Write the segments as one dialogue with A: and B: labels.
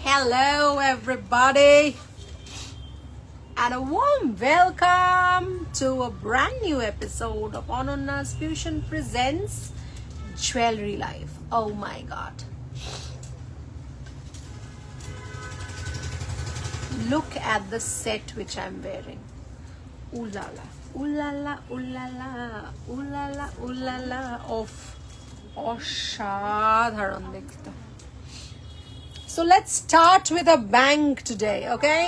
A: Hello everybody and a warm welcome to a brand new episode of Anonna's Fusion Presents Jewelry Life. Oh my god. Look at the set which I'm wearing. Ooh la la, ooh la la, ooh la la, ooh la la, ooh la la. অসাধারণ দেখতে. So let's start with a bang today, okay?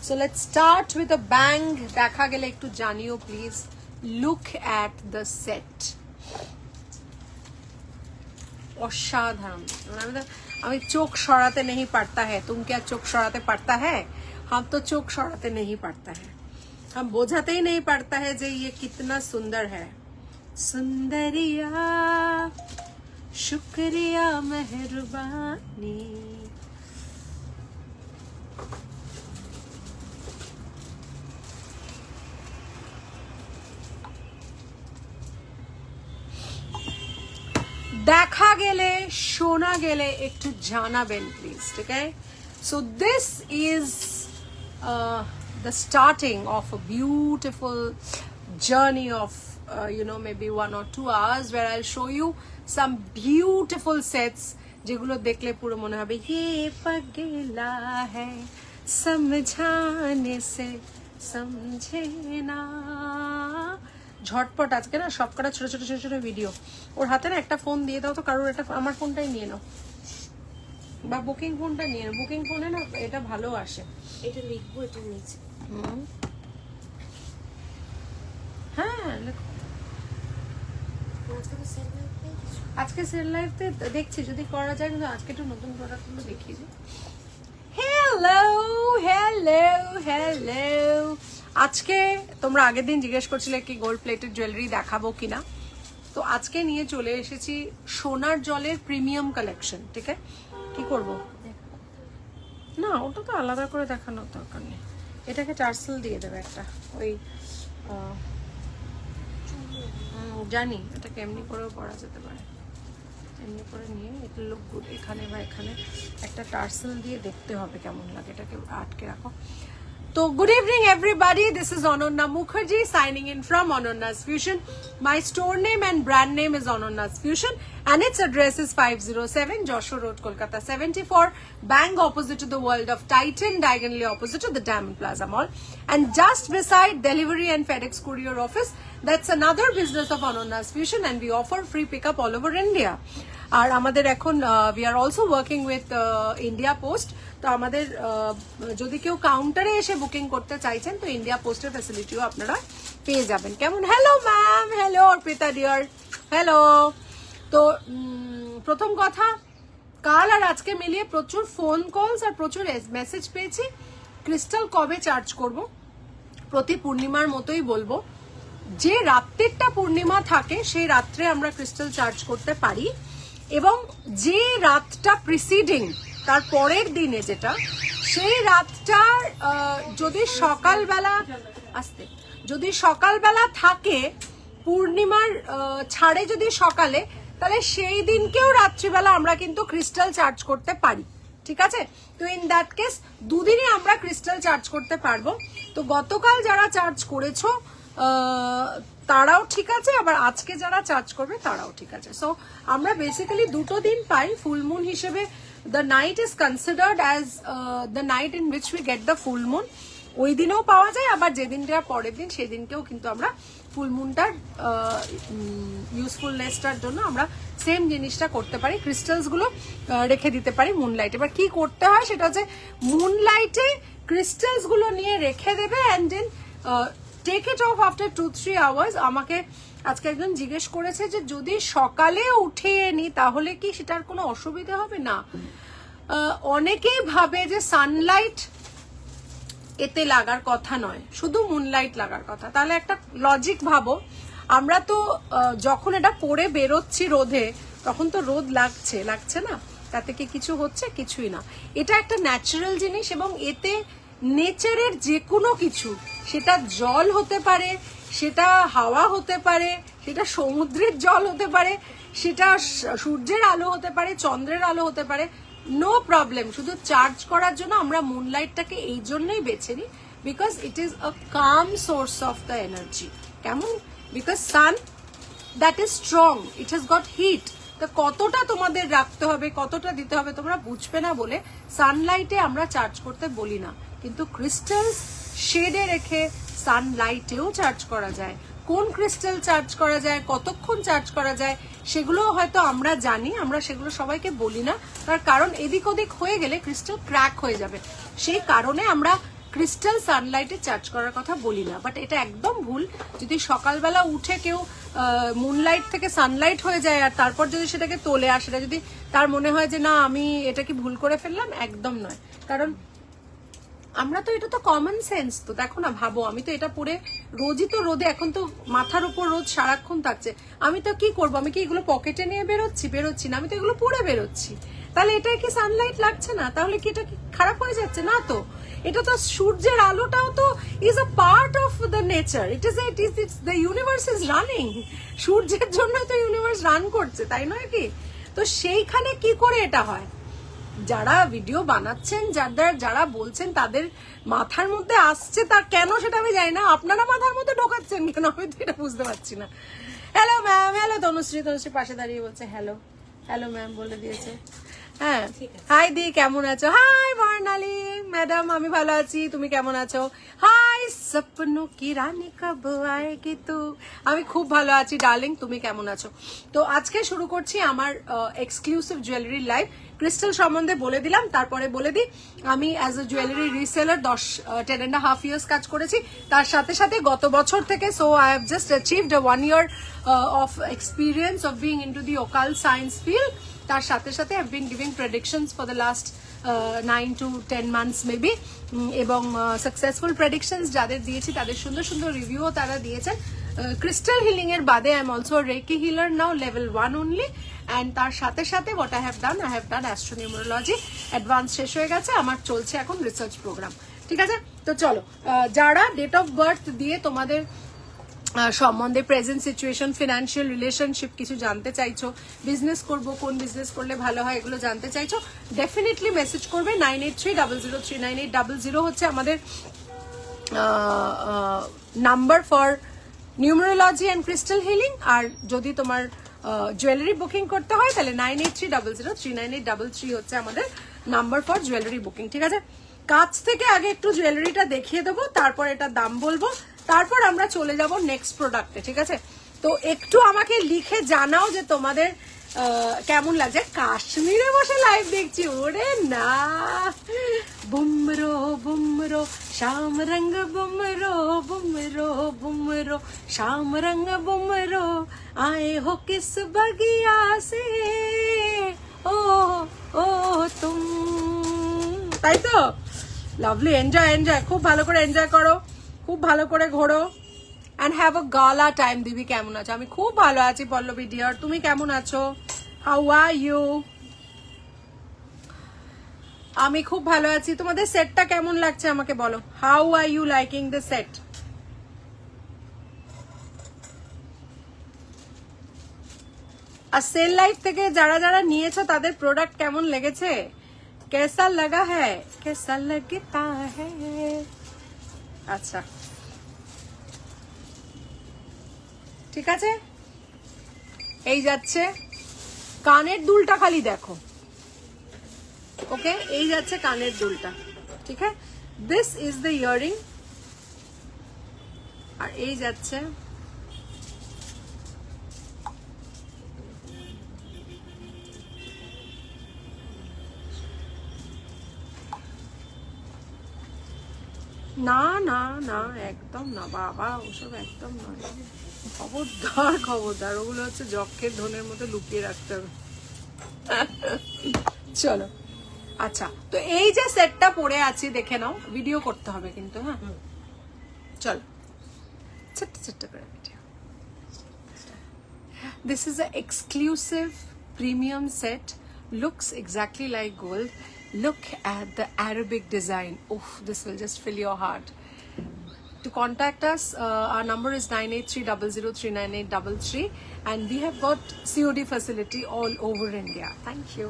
A: So let's start with a bang. দেখা গেলে একটু জানিও please. Look at the set. অসাধারণ. আমি চোখ সরাতে नहीं पड़ता है. तुम क्या चोख सराते पड़ता है? हम तो चोख सराते नहीं पड़ता है. हम बोझाते ही नहीं पड़ता है जे ये कितना सुंदर है. सुंदरिया शुक्रिया मेहरबानी. দেখা গেলে শোনা গেলে একটু জানাবেন প্লিজ, ঠিক আছে? So this is the starting of a beautiful journey of maybe 1 or 2 hours where I'll show you some beautiful sets যেগুলো দেখলে পুরো মনে হবে ये पगला है समझाने से समझे ना. ঝটপট আজকে না সবকটা ছোট ছোট ছোট ছোট ভিডিও. ওর হাতে না একটা ফোন দিয়ে দাও তো, কারোর একটা আমার ফোনটাই নিয়ে নাও বা বুকিং ফোনটা নিয়ে নাও. বুকিং ফোনে না এটা ভালো আসে.
B: এটা লিখবো, এটা নিচে.
A: হ্যাঁ আজকে সেল লাইফতে দেখছি যদি করা যায়, কিন্তু আজকে একটু নতুন প্রোডাক্টগুলো দেখিয়ে দিই. Hello hello hello. আজকে তোমরা আগের দিন জিজ্ঞেস করছিলে কি গোল্ড প্লেটেড জুয়েলারি দেখাবো কিনা. তো আজকে নিয়ে চলে এসেছি সোনার জলের প্রিমিয়াম কালেকশন. ঠিক আছে, কি করব না ওটা তো আলাদা করে দেখানোর দরকার নেই. এটাকে টার্সেল দিয়ে দেবে একটা. ওই জানি এটাকে এমনি করেও পরা যেতে পারে. এমনি করে নিয়ে এটা লুক গুড. এখানে বা এখানে একটা টার্সেল দিয়ে দেখতে হবে কেমন লাগে. এটাকে আটকে রাখো. So good evening everybody, this is Anonna Mukherjee signing in from Anonna's Fusion. My store name and brand name is Anonna's Fusion and its address is 507 Joshua Road, Kolkata 74, bang opposite to the World of Titan, diagonally opposite to the Diamond Plaza Mall, and just beside Delivery and FedEx Courier Office. That's another business of Anonna's Fusion and we offer free pickup all over India. আর আমাদের এখন we are also working with India Post. তো আমাদের যদি কেউ কাউন্টারে এসে booking করতে চাইছেন তো ইন্ডিয়া পোস্টের ফ্যাসিলিটিও আপনারা পেয়ে যাবেন. কেমন? Hello ma'am, hello Arpita dear, hello. তো প্রথম কথা, কাল আর আজকে মিলিয়ে প্রচুর ফোন কলস আর প্রচুর মেসেজ পেয়েছি ক্রিস্টাল কবে চার্জ করব. প্রতি পূর্ণিমার মতোই বলবো, যে রাত্রিটা পূর্ণিমা থাকে সেই রাত্রে আমরা ক্রিস্টাল চার্জ করতে পারি, এবং যে রাতটা প্রিসিডিং তার পরের দিনে যেটা, সেই রাতটা যদি সকালবেলা থাকে পূর্ণিমার ছাড়ে যদি সকালে, তাহলে সেই দিনকেও রাত্রিবেলা আমরা কিন্তু ক্রিস্টাল চার্জ করতে পারি. ঠিক আছে? তো ইন দ্যাট কেস দুদিনই আমরা ক্রিস্টাল চার্জ করতে পারবো. তো গতকাল যারা চার্জ করেছো তারাও ঠিক আছে, আবার আজকে যারা চার্জ করবে তারাও ঠিক আছে. সো আমরা বেসিক্যালি দুটো দিন পাই ফুল মুন হিসেবে. The night is considered as the night in which we get the full moon. ওই দিনও পাওয়া যায়, আবার যেদিনটা পরের দিন সেদিনকেও কিন্তু আমরা ফুল মুনটার ইউজফুলনেসটার জন্য আমরা সেম জিনিসটা করতে পারি. ক্রিস্টালস গুলো রেখে দিতে পারি মুনলাইটে. এবার কি করতে হয় সেটা হচ্ছে মুনলাইটে ক্রিস্টালস গুলো নিয়ে রেখে দেবে and then take it off after 2-3 hours. আমাকে আজকে একজন জিজ্ঞেস করেছে যে যদি সকালে উঠিয়ে নি তাহলে কি সেটার কোনো অসুবিধা হবে না. অনেকেই ভাবে যে সানলাইট এতে লাগার কথা নয়, শুধু মুনলাইট লাগার কথা. তাহলে একটা লজিক ভাবো, আমরা তো যখন এটা পরে বেরোচ্ছি রোদে, তখন তো রোদ লাগছে না, তাতে কি কিছু হচ্ছে? কিছুই না. এটা একটা ন্যাচারাল জিনিস এবং এতে নেচারের যে কোনো কিছু, সেটা জল হতে পারে, সেটা হাওয়া হতে পারে, সেটা সমুদ্রের জল হতে পারে, সেটা সূর্যের আলো হতে পারে, চন্দ্রের আলো হতে পারে, নো প্রবলেম। শুধু চার্জ করার জন্য আমরা মুনলাইটটাকে এই জন্যই বেছে নিই, because it is a calm source of the energy. কেমন? Because sun that is strong, it has got heat. তো কতটা তোমাদের রাখতে হবে, কতটা দিতে হবে তোমরা বুঝবে না বলে সানলাইটে আমরা চার্জ করতে বলি না, কিন্তু ক্রিস্টালস শেডে রেখে সানলাইটেও চার্জ করা যায়। কোন ক্রিস্টাল চার্জ করা যায়, কতক্ষণ চার্জ করা যায়, সেগুলো হয়তো আমরা জানি, আমরা সেগুলো সবাইকে বলি না, তার কারণ এদিক ওদিক হয়ে গেলে ক্রিস্টাল ক্র্যাক হয়ে যাবে। সেই কারণে আমরা ক্রিস্টাল সানলাইটে চার্জ করার কথা বলি না। বাট এটা একদম ভুল। যদি সকালবেলা উঠে কেউ মুনলাইট থেকে সানলাইট হয়ে যায় আর তারপর যদি সেটাকে তোলে, আর সেটা যদি তার মনে হয় যে না আমি এটা কি ভুল করে ফেললাম, একদম নয়। কারণ আমরা তো, এটা তো কমন সেন্স। তো দেখো না, ভাবো আমি তো এটা পরে রোজই তো রোদে, এখন তো মাথার উপর রোদ সারাক্ষণ থাকছে, আমি তো কি করবো? আমি কি এগুলো পকেটে নিয়ে বেরোচ্ছি না, আমি তো এগুলো পরে বেরোচ্ছি। তাহলে এটা কি সানলাইট লাগছে না? তাহলে কি এটা কি খারাপ হয়ে যাচ্ছে? না তো, এটা তো সূর্যের আলোটাও তো is a part of the nature. It is the universe is running. সূর্যের জন্য তো ইউনিভার্স রান করছে, তাই নয় কি? তো সেইখানে কি করে এটা হয়? যারা ভিডিও বানাচ্ছেন, যারা বলছেন, তাদের মাথার মধ্যে আসছে, তার কেন সেটা আমি জানি না। আপনারা মাথার মধ্যে ঢোকাচ্ছেন কেন, আমি তো এটা বুঝতে পারছি না। হ্যালো ম্যাম, হ্যালো তনুশ্রী পাশে দাঁড়িয়ে বলছে হ্যালো। হ্যালো ম্যাম বলে দিয়েছে। হ্যাঁ, হাই দি, কেমন আছো? হাই বর্ণালী ম্যাডাম, আমি ভালো আছি, তুমি কেমন আছো? হাই সপনো কি রানী কব আয়েগি তু, আমি খুব ভালো আছি ডার্লিং, তুমি কেমন আছো? তো আজকে শুরু করছি আমার এক্সক্লুসিভ জুয়েলারি লাইভ। ক্রিস্টাল সম্বন্ধে বলে দিলাম, তারপরে বলে দিই আমি as a jewellery reseller 10.5 years কাজ করেছি। তার সাথে সাথে গত বছর থেকে, so I have just achieved 1 year of experience of being into the occult science field. তার সাথে সাথে I have been giving predictions for the last 9 to 10 months maybe, এবং সাকসেসফুল প্রেডিকশনস যাদের দিয়েছি তাদের সুন্দর সুন্দর রিভিউও তারা দিয়েছেন। ক্রিস্টাল হিলিং এর বাদে I am also reiki healer now, level 1 only. And তার সাথে সাথে what I have done astronumerology advance শেষ হয়ে গেছে, আমার চলছে এখন রিসার্চ প্রোগ্রাম। ঠিক আছে, তো চলো, যারা ডেট অফ বার্থ দিয়ে তোমাদের সম্বন্ধে, প্রেজেন্ট সিচুয়েশন, ফিনান্সিয়াল রিলেশনশিপ কিছু জানতে চাইছো, বিজনেস করবো, কোন বিজনেস করলে ভালো হয়, এগুলো জানতে চাইছো, ডেফিনেটলি মেসেজ করবে। 9830039800 হচ্ছে আমাদের number for numerology and crystal healing. আর যদি তোমার জুয়েলারি বুকিং করতে হয় তাহলে 9830039833 হচ্ছে আমাদের নাম্বার ফর জুয়েলারি বুকিং। ঠিক আছে, কাছ থেকে আগে একটু জুয়েলারিটা দেখিয়ে দেবো, তারপর এটার দাম বলবো, তারপর আমরা চলে যাব নেক্সট প্রোডাক্টে। ঠিক আছে, তো একটু আমাকে লিখে জানাও যে তোমাদের কেমন লাগছে। কাশ্মীরে বসে লাইভ দেখছি, ওরে না, বুমরো বুমরো শ্যাম রঙ বুমরো বুমরো বুমরো শ্যাম রঙ বুমরো আয়ে হো কিস বগিয়া সে ও ও তুম। তাই তো, লাভলি, এনজয়, খুব ভালো করে এনজয় করো, খুব ভালো করে ঘোরো, অ্যান্ড হ্যাভ আ গালা টাইম। দিদি কেমন আছো? আমি খুব ভালো আছি পল্লবী ডিয়ার, তুমি কেমন আছো? How are you? আমি খুব ভালো আছি। তোমাদের সেটটা কেমন লাগছে আমাকে বলো। How are you liking the set? আর সেল লাইফ থেকে যারা যারা নিয়েছো তাদের প্রোডাক্ট কেমন লেগেছে? কেসা লাগা হ্যায়, কেসা লাগতা হ্যায়। আচ্ছা, ঠিক আছে, এই যাচ্ছে কানের দুলটা, খালি দেখো। ওকে, এই যাচ্ছে কানের দুলটা। ঠিক আছে, দিস ইজ দ্য ইয়ারিং। আর এই যাচ্ছে না না না, একদম না বাবা, ওসব একদম নয়। খবরদার, ওগুলো হচ্ছে যক্ষের ধনের মতো লুকিয়ে রাখতে হবে। চলো, আচ্ছা, তো এই যে সেটটা পরে আছি দেখে নাও, ভিডিও করতে হবে কিন্তু। হ্যাঁ, চলো, ছোট্ট ছোট্ট করে video. This is an exclusive premium set. Looks exactly like gold. Look at the Arabic design. Oof, this will just fill your heart. to contact us. Our number is 9830039833 and we have got COD facility all over India. Thank you.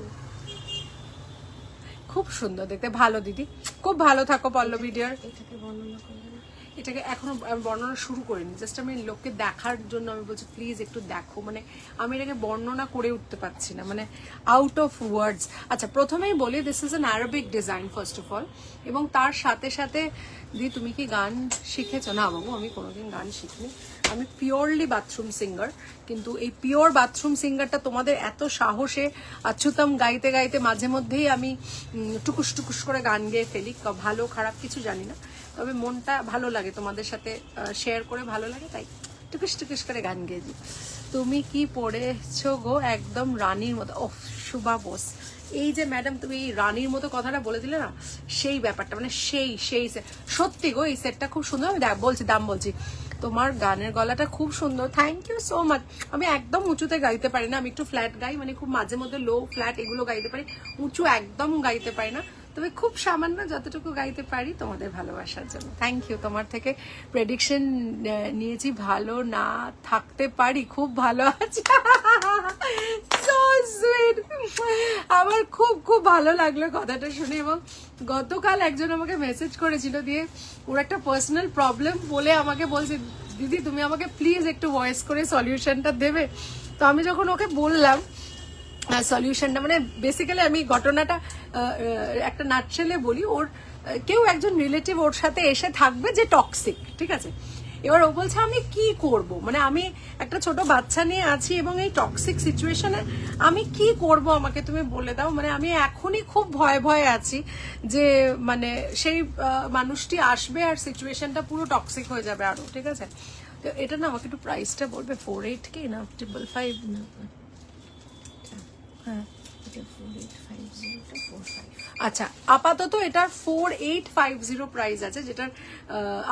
A: খুব সুন্দর দেখতে, ভালো দিদি, খুব ভালো থাকো Pallavi deer.
B: এটাকে বর্ণনা করবেন?
A: এটাকে এখনো আমি বর্ণনা শুরু করিনি, জাস্ট আমি লোককে দেখার জন্য আমি বলছি প্লিজ একটু দেখো, মানে আমি এটাকে বর্ণনা করে উঠতে পারছি না, মানে আউট অফ ওয়ার্ডস। আচ্ছা প্রথমেই বলি this is an Arabic design first of all, এবং তার সাথে সাথে দিদি তুমি কি গান শিখেছো? না বাবু, আমি কোনোদিন গান শিখিনি, আমি পিওরলি বাথরুম সিঙ্গার। কিন্তু এই পিওর বাথরুম সিঙ্গারটা তোমাদের এত সাহসে অচ্যুতম গাইতে গাইতে মাঝে মধ্যেই আমি টুকুস টুকুস করে গান গেয়ে ফেলি, ভালো খারাপ কিছু জানি না, তবে মনটা ভালো লাগে তোমাদের সাথে শেয়ার করে, ভালো লাগে তাই টুকুস টুকুস করে গান গেয়ে দিই। তুমি কি পড়েছো গো একদম রানীর মতো। ও শুভা বোস, এই যে ম্যাডাম তুমি এই রানীর মতো কথাটা বলে দিলে না, সেই ব্যাপারটা মানে সেই সেই সত্যি গো, এই সেটটা খুব সুন্দর। আমি বলছি দাম বলছি, তোমার গানের গলাটা খুব সুন্দর, থ্যাংক ইউ সো মাচ। আমি একদম উঁচুতে গাইতে পারি না, আমি একটু ফ্ল্যাট গাই, মানে খুব মাঝে মধ্যে লো ফ্ল্যাট এগুলো গাইতে পারি, উঁচু একদম গাইতে পারি না, তবে খুব সামান্য যতটুকু গাইতে পারি তোমাদের ভালোবাসার জন্য। Thank you. তোমার থেকে প্রেডিকশন নিয়েছি, ভালো না থাকতে পারি, খুব ভালো আছে। সো সুইট, আমার খুব খুব ভালো লাগলো কথাটা শুনে। এবং গতকাল একজন আমাকে মেসেজ করেছিল, দিয়ে ওর একটা পার্সোনাল প্রবলেম বলে আমাকে বলছে দিদি তুমি আমাকে প্লিজ একটু ভয়েস করে সলিউশনটা দেবে। তো আমি যখন ওকে বললাম সলিউশনটা, মানে বেসিক্যালি আমি ঘটনাটা একটা নাটশেলে বলি, ওর কেউ একজন রিলেটিভ ওর সাথে এসে থাকবে যে টক্সিক, ঠিক আছে। এবার ও বলছে আমি কি করব, মানে আমি একটা ছোট বাচ্চা নিয়ে আছি এবং এই টক্সিক সিচুয়েশনে আমি কি করব, আমাকে তুমি বলে দাও। মানে আমি এখনই খুব ভয়ে ভয়ে আছি যে মানে সেই মানুষটি আসবে আর সিচুয়েশনটা পুরো টক্সিক হয়ে যাবে আরো, ঠিক আছে। তো এটা না আমাকে একটু প্রাইসটা বলবে, 48K না 555 না? হ্যাঁ, আচ্ছা আপাতত এটার 4850 প্রাইস আছে, যেটার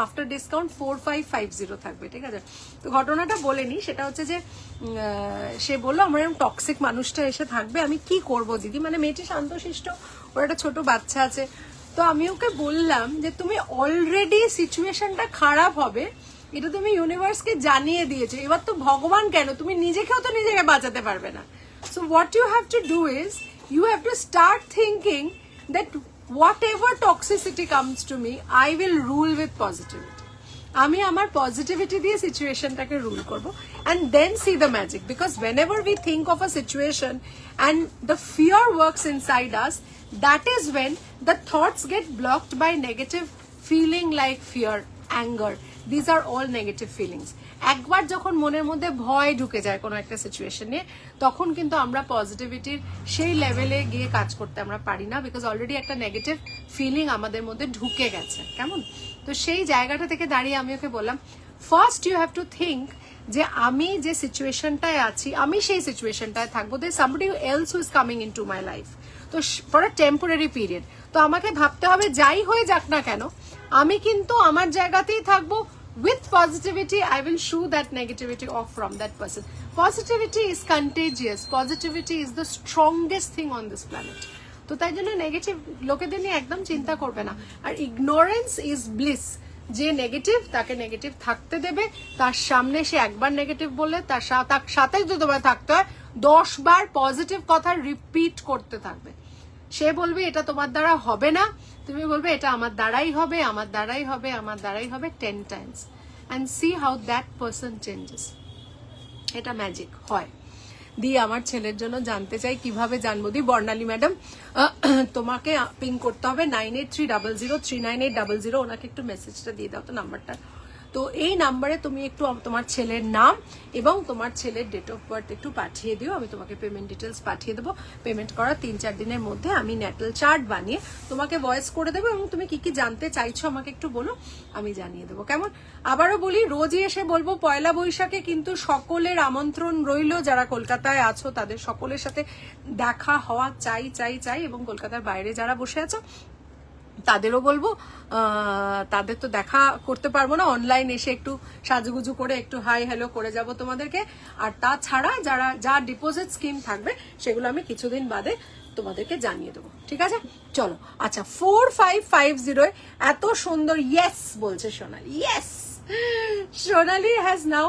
A: আফটার ডিসকাউন্ট 4550 থাকবে, ঠিক আছে। তো ঘটনাটা বলেনি, সেটা হচ্ছে যে সে বললো আমার এরকম টক্সিক মানুষটা এসে থাকবে, আমি কি করব দিদি। মানে মেয়েটি শান্তশিষ্ট, ওর একটা ছোট বাচ্চা আছে। তো আমি ওকে বললাম যে তুমি অলরেডি সিচুয়েশনটা খারাপ হবে, এটা তুমি ইউনিভার্সকে জানিয়ে দিয়েছো, এবার তো ভগবান কেন, তুমি নিজেকেও তো নিজেকে বাঁচাতে পারবে না। So what you have to do is, you have to start thinking that whatever toxicity comes to me, I will rule with positivity. আমি আমার পজিটিভিটি দিয়ে সিচুয়েশনটাকে রুল করব, and then see the magic, because whenever we think of a situation and the fear works inside us, that is when the thoughts get blocked by negative feeling like fear, anger. These are all negative feelings. একবার যখন মনের মধ্যে ভয় ঢুকে যায় কোনো একটা situation নিয়ে, তখন কিন্তু আমরা পজিটিভিটির সেই লেভেলে গিয়ে কাজ করতে আমরা পারি না, বিকজ অলরেডি একটা নেগেটিভ ফিলিং আমাদের মধ্যে ঢুকে গেছে, কেমন। তো সেই জায়গাটা থেকে দাঁড়িয়ে আমি ওকে বললাম, first you have to think যে আমি যে সিচুয়েশনটায় আছি, আমি সেই সিচুয়েশনটায় থাকবো, there somebody else who is coming into my life, তো ফর আ টেম্পোরারি পিরিয়ড। তো আমাকে ভাবতে হবে যাই হয়ে যাক না কেন, আমি কিন্তু আমার জায়গাতেই থাকবো। With positivity, I will shoo that negativity off from that person. Positivity is contagious. Positivity is the strongest thing on this planet. তো তাই জন্য নেগেটিভ লোকেদের নিয়ে একদম চিন্তা করবে না। আর ইগনোরেন্স ইজ ব্লিস, যে নেগেটিভ তাকে নেগেটিভ থাকতে দেবে, তার সামনে সে একবার নেগেটিভ বললে তার সাথে যদি তোমায় থাকতে হয় 10 বার পজিটিভ কথা রিপিট করতে থাকবে। সে বলবে এটা তোমার দ্বারা হবে না, তুমি বলবে এটা আমার দ্বারাই হবে, আমার দ্বারাই হবে, আমার দ্বারাই হবে 10 times, and see how that person changes. এটা ম্যাজিক হয়। দিয়ে আমার ছেলের জন্য জানতে চাই, কিভাবে জানবো দি? বর্ণালী ম্যাডাম তোমাকে পিং করতে হবে 9830039800, ওনাকে একটু মেসেজটা দিয়ে দাও তো নাম্বারটা। তো এই নাম্বারে তুমি একটু তোমার ছেলের নাম এবং তোমার ছেলের ডেট অফ বার্থ একটু পাঠিয়ে দিও, আমি তোমাকে পেমেন্ট ডিটেলস পাঠিয়ে দেবো। পেমেন্ট করার 3-4 দিনের মধ্যে আমি ন্যাটাল চার্ট বানিয়ে তোমাকে ভয়েস করে দেবো, এবং তুমি কি কি জানতে চাইছো আমাকে একটু বলো, আমি জানিয়ে দেবো, কেমন। আবারও বলি, রোজই এসে বলবো পয়লা বৈশাখে কিন্তু সকলের আমন্ত্রণ রইল, যারা কলকাতায় আছো তাদের সকলের সাথে দেখা হওয়া চাই চাই চাই, এবং কলকাতার বাইরে যারা বসে আছো তাদেরও বলবো, তাদের তো দেখা করতে পারবো না, অনলাইন এসে একটু সাজুগুজু করে একটু হাই হ্যালো করে যাব তোমাদেরকে। আর তাছাড়া যা ডিপোজিট স্কিম থাকবে সেগুলো আমি কিছুদিন বাদে তোমাদেরকে জানিয়ে দেবো, ঠিক আছে? চলো, আচ্ছা 4550 এত সুন্দর ইয়েস বলছে সোনালি, ইয়েস সোনালি হ্যাজ নাও,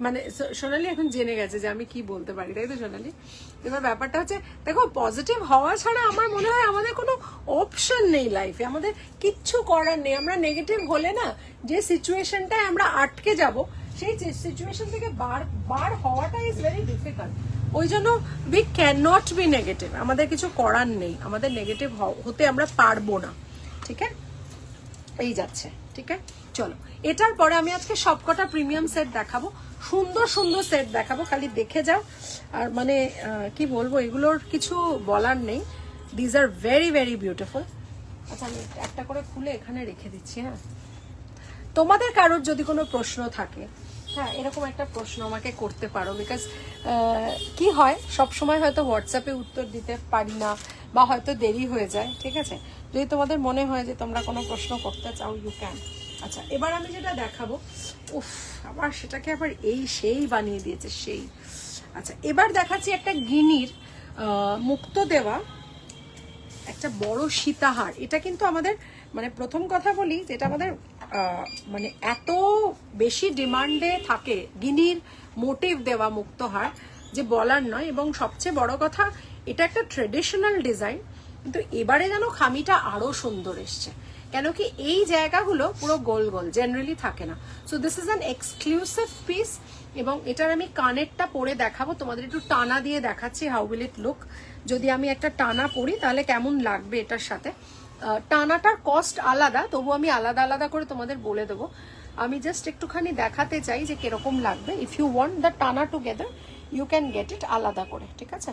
A: মানে সোনালি এখন জেনে গেছে যে আমি কি বলতে পারি, তাই তো সোনালি? এবার ব্যাপারটা হচ্ছে, দেখো পজিটিভ হওয়া ছাড়া আমার মনে হয় আমাদের কোনো অপশন নেই লাইফে, আমাদের কিচ্ছু করার নেই। আমরা নেগেটিভ হলে না, যে সিচুয়েশনটায় আমরা আটকে যাব, সেই সিচুয়েশন থেকে বার হওয়াটা ইজ ভেরি ডিফিকাল্ট। ওই জন্য we can not be negative, আমাদের কিছু করার নেই, আমাদের নেগেটিভ হতে আমরা পারবো না, ঠিক আছে? এই যাচ্ছে, ঠিক আছে? চলো, এটার পরে আমি আজকে সবকটা প্রিমিয়াম সেট দেখাবো, সুন্দর সুন্দর সেট দেখাবো, খালি দেখে যাও। আর মানে কি বলবো, এগুলোর কিছু বলার নেই, these are very very beautiful. আচ্ছা, আমি একটা করে খুলে এখানে রেখে দিচ্ছি। হ্যাঁ, তোমাদের কারোর যদি কোনো প্রশ্ন থাকে, হ্যাঁ এরকম একটা প্রশ্ন আমাকে করতে পারো, বিকজ কি হয় সব সময় হয়তো হোয়াটসঅ্যাপে উত্তর দিতে পারি না, বা হয়তো দেরি হয়ে যায়, ঠিক আছে? যদি তোমাদের মনে হয় যে তোমরা কোনো প্রশ্ন করতে চাও, ইউ ক্যান। আচ্ছা, এবার আমি যেটা দেখাবো, উফ আবার সেটাকে আবার সেই বানিয়ে দিয়েছে সেই। আচ্ছা, এবার দেখাচ্ছি একটা গিনির মুক্ত দেওয়া একটা বড় সীতাহার। এটা কিন্তু আমাদের, মানে প্রথম কথা বলি, যেটা আমাদের মানে এত বেশি ডিমান্ডে থাকে গিনির মোটিভ দেওয়া মুক্তহার, যে বলার নয়। এবং সবচেয়ে বড় কথা, এটা একটা ট্রেডিশনাল ডিজাইন, কিন্তু এবারে যেন খামিটা আরো সুন্দর এসছে, কেন কি এই জায়গাগুলো পুরো গোল গোল জেনারেলি থাকে না। So this is an exclusive piece, এবং এটার আমি কানেরটা পরে দেখাবো তোমাদের, একটু টানা দিয়ে দেখাচ্ছি হাউ উইল ইট লুক। যদি আমি একটা টানা পরি তাহলে কেমন লাগবে এটার সাথে। টানাটার কস্ট আলাদা, তবু আমি আলাদা আলাদা করে তোমাদের বলে দেবো। আমি জাস্ট একটুখানি দেখাতে চাই যে কিরকম লাগবে। ইফ ইউ ওয়ান্ট দ্য টানা together you can get it আলাদা করে, ঠিক আছে?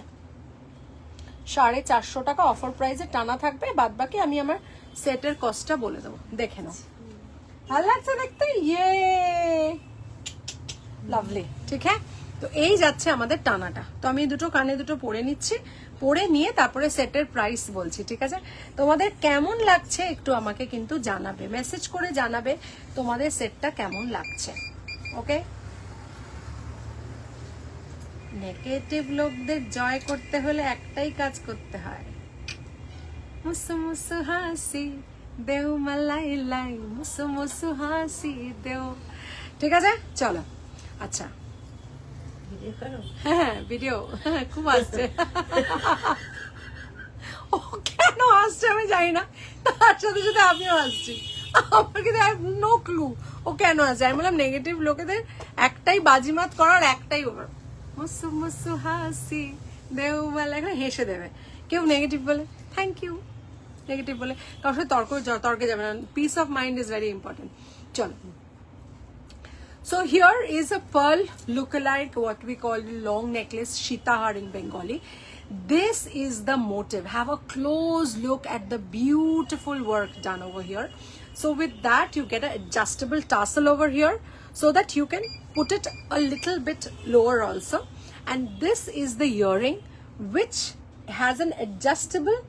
A: 450 টাকা অফার প্রাইসে টানা থাকবে, বাদ বাকি আমি আমার সেটের কস্টটা বলে দেবো, দেখে নাও। ভালো লাগছে দেখতে, ইয়ে লাভলি, ঠিক হ্যাঁ? তো এই যাচ্ছে আমাদের টানাটা। তো আমি দুটো কানে দুটো পরে নিচ্ছি, পরে নিয়ে তারপরে সেটের প্রাইস বলছি, ঠিক আছে? তোমাদের কেমন লাগছে একটু আমাকে কিন্তু জানাবে, মেসেজ করে জানাবে তোমাদের সেটটা কেমন লাগছে, ওকে? নেগেটিভ লোকদের জয় করতে হলে একটাই কাজ করতে হয়, মুসু মুসু হাসি দেও মালাই লাই, মুসু মুসু হাসি দেও, ঠিক আছে? চলো, আচ্ছা
B: ভিডিও করো?
A: হ্যাঁ ভিডিও খুব আসছে। ও কেন আসছে আমি জানি না, তার সাথে সাথে আমিও আসছি, আমার কিন্তু নো ক্লু ও কেন আসছে। আমি বললাম নেগেটিভ লোকেদের একটাই বাজিমাত করার, একটাই ওভার, মুসু মুসু হাসি দেও বলে, এখন হেসে দেবে কেউ নেগেটিভ বলে, থ্যাংক ইউ। নেগেটিভ বলে কারোর সাথে তর্কে যাবে না, piece of mind is very important. চলো, so here is a pearl lookalike, what we call long necklace, Shitahar in Bengali. This is the motive. Have a close look at the beautiful work done over here. So with that you get an adjustable tassel over here, so that you can put it a little bit lower also. And this is the earring, which has an adjustable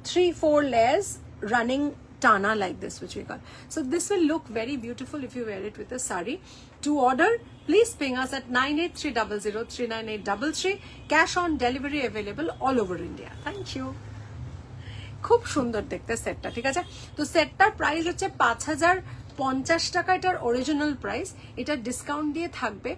A: 3-4 layers running tana like this, which we call. So this will look very beautiful if you wear it with a sari. To order, please ping us at 9830039833. Cash on delivery available all over India. Thank you. খুব সুন্দর দেখতে সেটটা, ঠিক আছে? তো সেটটার price হচ্ছে 5050 টাকা, এটার অরিজিনাল প্রাইস। এটা ডিসকাউন্ট দিয়ে থাকবে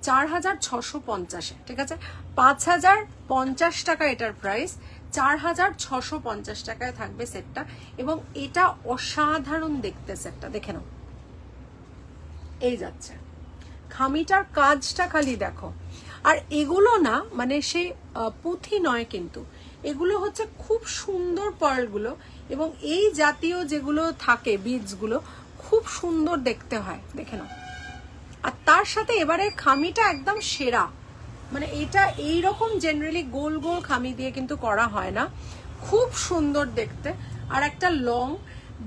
A: 4650, ঠিক আছে? 5050 টাকা এটার প্রাইস, 4650 টাকায় থাকবে সেটটা। এবং এটা অসাধারণ দেখতে সেটটা, দেখে নাও। এই যাচ্ছে খামিটার কাজটা, খালি দেখো। আর এগুলো না মানে সেই পুঁথি নয়, কিন্তু এগুলো হচ্ছে খুব সুন্দর পার্লগুলো, এবং এই জাতীয় যেগুলো থাকে বিডসগুলো খুব সুন্দর দেখতে হয়, দেখে নাও। আর তার সাথে এবারে খামিটা একদম সেরা, মানে এটা এইরকম জেনারেলি গোল গোল খামি দিয়ে কিন্তু করা হয় না, খুব সুন্দর দেখতে। আর একটা লং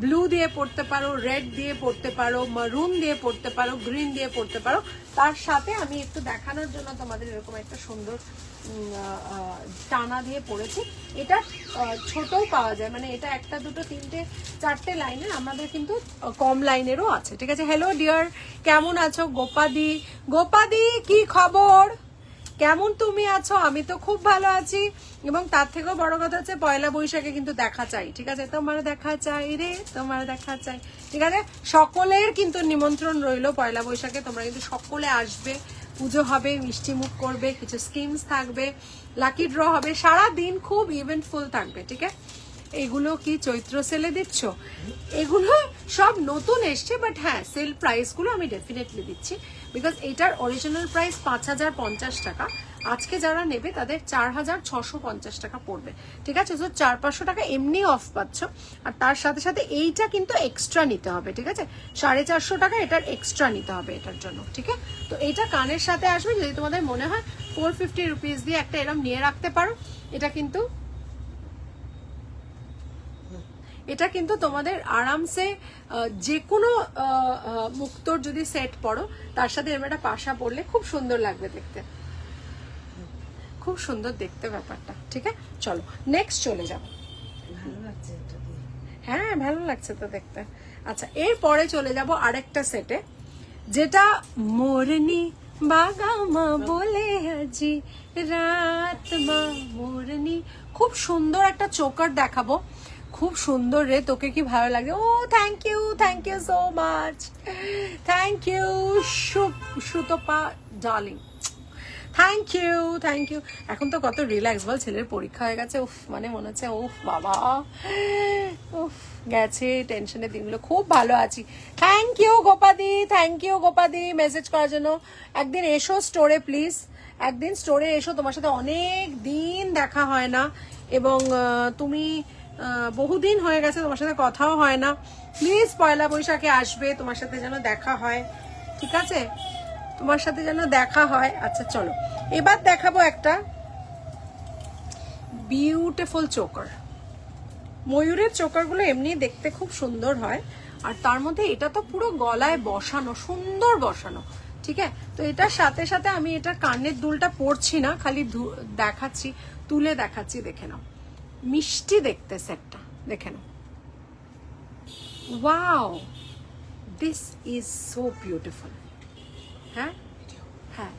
A: ব্লু দিয়ে পড়তে পারো, রেড দিয়ে পড়তে পারো, মারুন দিয়ে পড়তে পারো, গ্রিন দিয়ে পড়তে পারো। তার সাথে আমি একটু দেখানোর জন্য তোমাদের এরকম একটা সুন্দর টানা দিয়ে পরেছি। এটা ছোটও পাওয়া যায়, মানে এটা একটা দুটো তিনটে চারটে লাইনের, আমাদের কিন্তু কম লাইনেরও আছে, ঠিক আছে। হ্যালো ডিয়ার, কেমন আছো? গোপাদি, গোপাদি কি খবর, কেমন তুমি আছো? আমি তো খুব ভালো আছি, এবং তার থেকেও বড় কথা হচ্ছে পয়লা বৈশাখে কিন্তু দেখা চাই, ঠিক আছে। তোমার দেখা চাই রে, তোমার দেখা চাই, ঠিক আছে। সকলের কিন্তু নিমন্ত্রণ রইলো পয়লা বৈশাখে, তোমরা কিন্তু সকলে আসবে, পুজো হবে, মিষ্টি মুখ করবে, কিছু স্কিমস থাকবে, লাকি ড্র হবে, সারা দিন খুব ইভেন্টফুল থাকবে, ঠিক আছে। এগুলো কি চৈত্র সেলে দিচ্ছ? এগুলো সব নতুন এসছে, বাট হ্যাঁ সেল প্রাইসগুলো আমি ডেফিনেটলি দিচ্ছি, বিকজ এটার অরিজিনাল প্রাইস 5050 টাকা, আজকে যারা নেবে তাদের 4650 টাকা পড়বে, ঠিক আছে। তো 400-500 টাকা এমনি অফ পাচ্ছ, আর তার সাথে সাথে এইটা কিন্তু এক্সট্রা নিতে হবে, ঠিক আছে। 450 টাকা এটার এক্সট্রা নিতে হবে এটার জন্য, ঠিক আছে। তো এইটা কানের সাথে আসবে, যদি তোমাদের মনে হয় 450 রুপিস দিয়ে একটা এরম নিয়ে রাখতে পারো, এটা কিন্তু তোমাদের আরামসে যে কোনো মুক্তোর যদি সেট পরো তার সাথে এরকম একটা পাশা পরলে খুব সুন্দর লাগবে দেখতে, খুব সুন্দর দেখতে ব্যাপারটা, ঠিক আছে। চলো নেক্সট চলে যাও।
B: ভালো লাগছে এটা দিয়ে।
A: হ্যাঁ ভালো লাগছে তো দেখতে। আচ্ছা এরপরে চলে যাব আরেকটা সেটে, যেটা মোরনি বাগামা বলে আজি রাত মা মোরনি, খুব সুন্দর একটা চোকার দেখাবো, খুব সুন্দর রে, তোকে কি ভালো লাগে? Oh thank you so much, thank you Sutapa darling, thank you. এখন তো কত রিল্যাক্স বল, ছেলের পরীক্ষা হয়ে গেছে, উফ মানে মনে হচ্ছে উফ বাবা, উফ গেছে টেনশনের দিনগুলো, খুব ভালো আছি। থ্যাংক ইউ গোপাদি মেসেজ করার জন্য। একদিন এসো স্টোরে প্লিজ, একদিন স্টোরে এসো, তোমার সাথে অনেক দিন দেখা হয় না, এবং তুমি বহুদিন হয়ে গেছে তোমার সাথে কথাও হয় না, প্লিজ পয়লা বৈশাখে আসবে, তোমার সাথে যেন দেখা হয়, ঠিক আছে, তোমার সাথে যেন দেখা হয়। আচ্ছা চলো এবার দেখাবো একটা বিউটিফুল চোকার। ময়ূরের চোকারগুলো এমনি দেখতে খুব সুন্দর হয়, আর তার মধ্যে এটা তো পুরো গলায় বসানো, সুন্দর বসানো, ঠিক আছে। তো এটার সাথে সাথে আমি এটা কানের দুলটা পরছি না, খালি দেখাচ্ছি, তুলে দেখাচ্ছি, দেখে নাও, মিষ্টি দেখতে সেটটা, দেখে নাও। Wow, this is so beautiful. হ্যাঁ হ্যাঁ,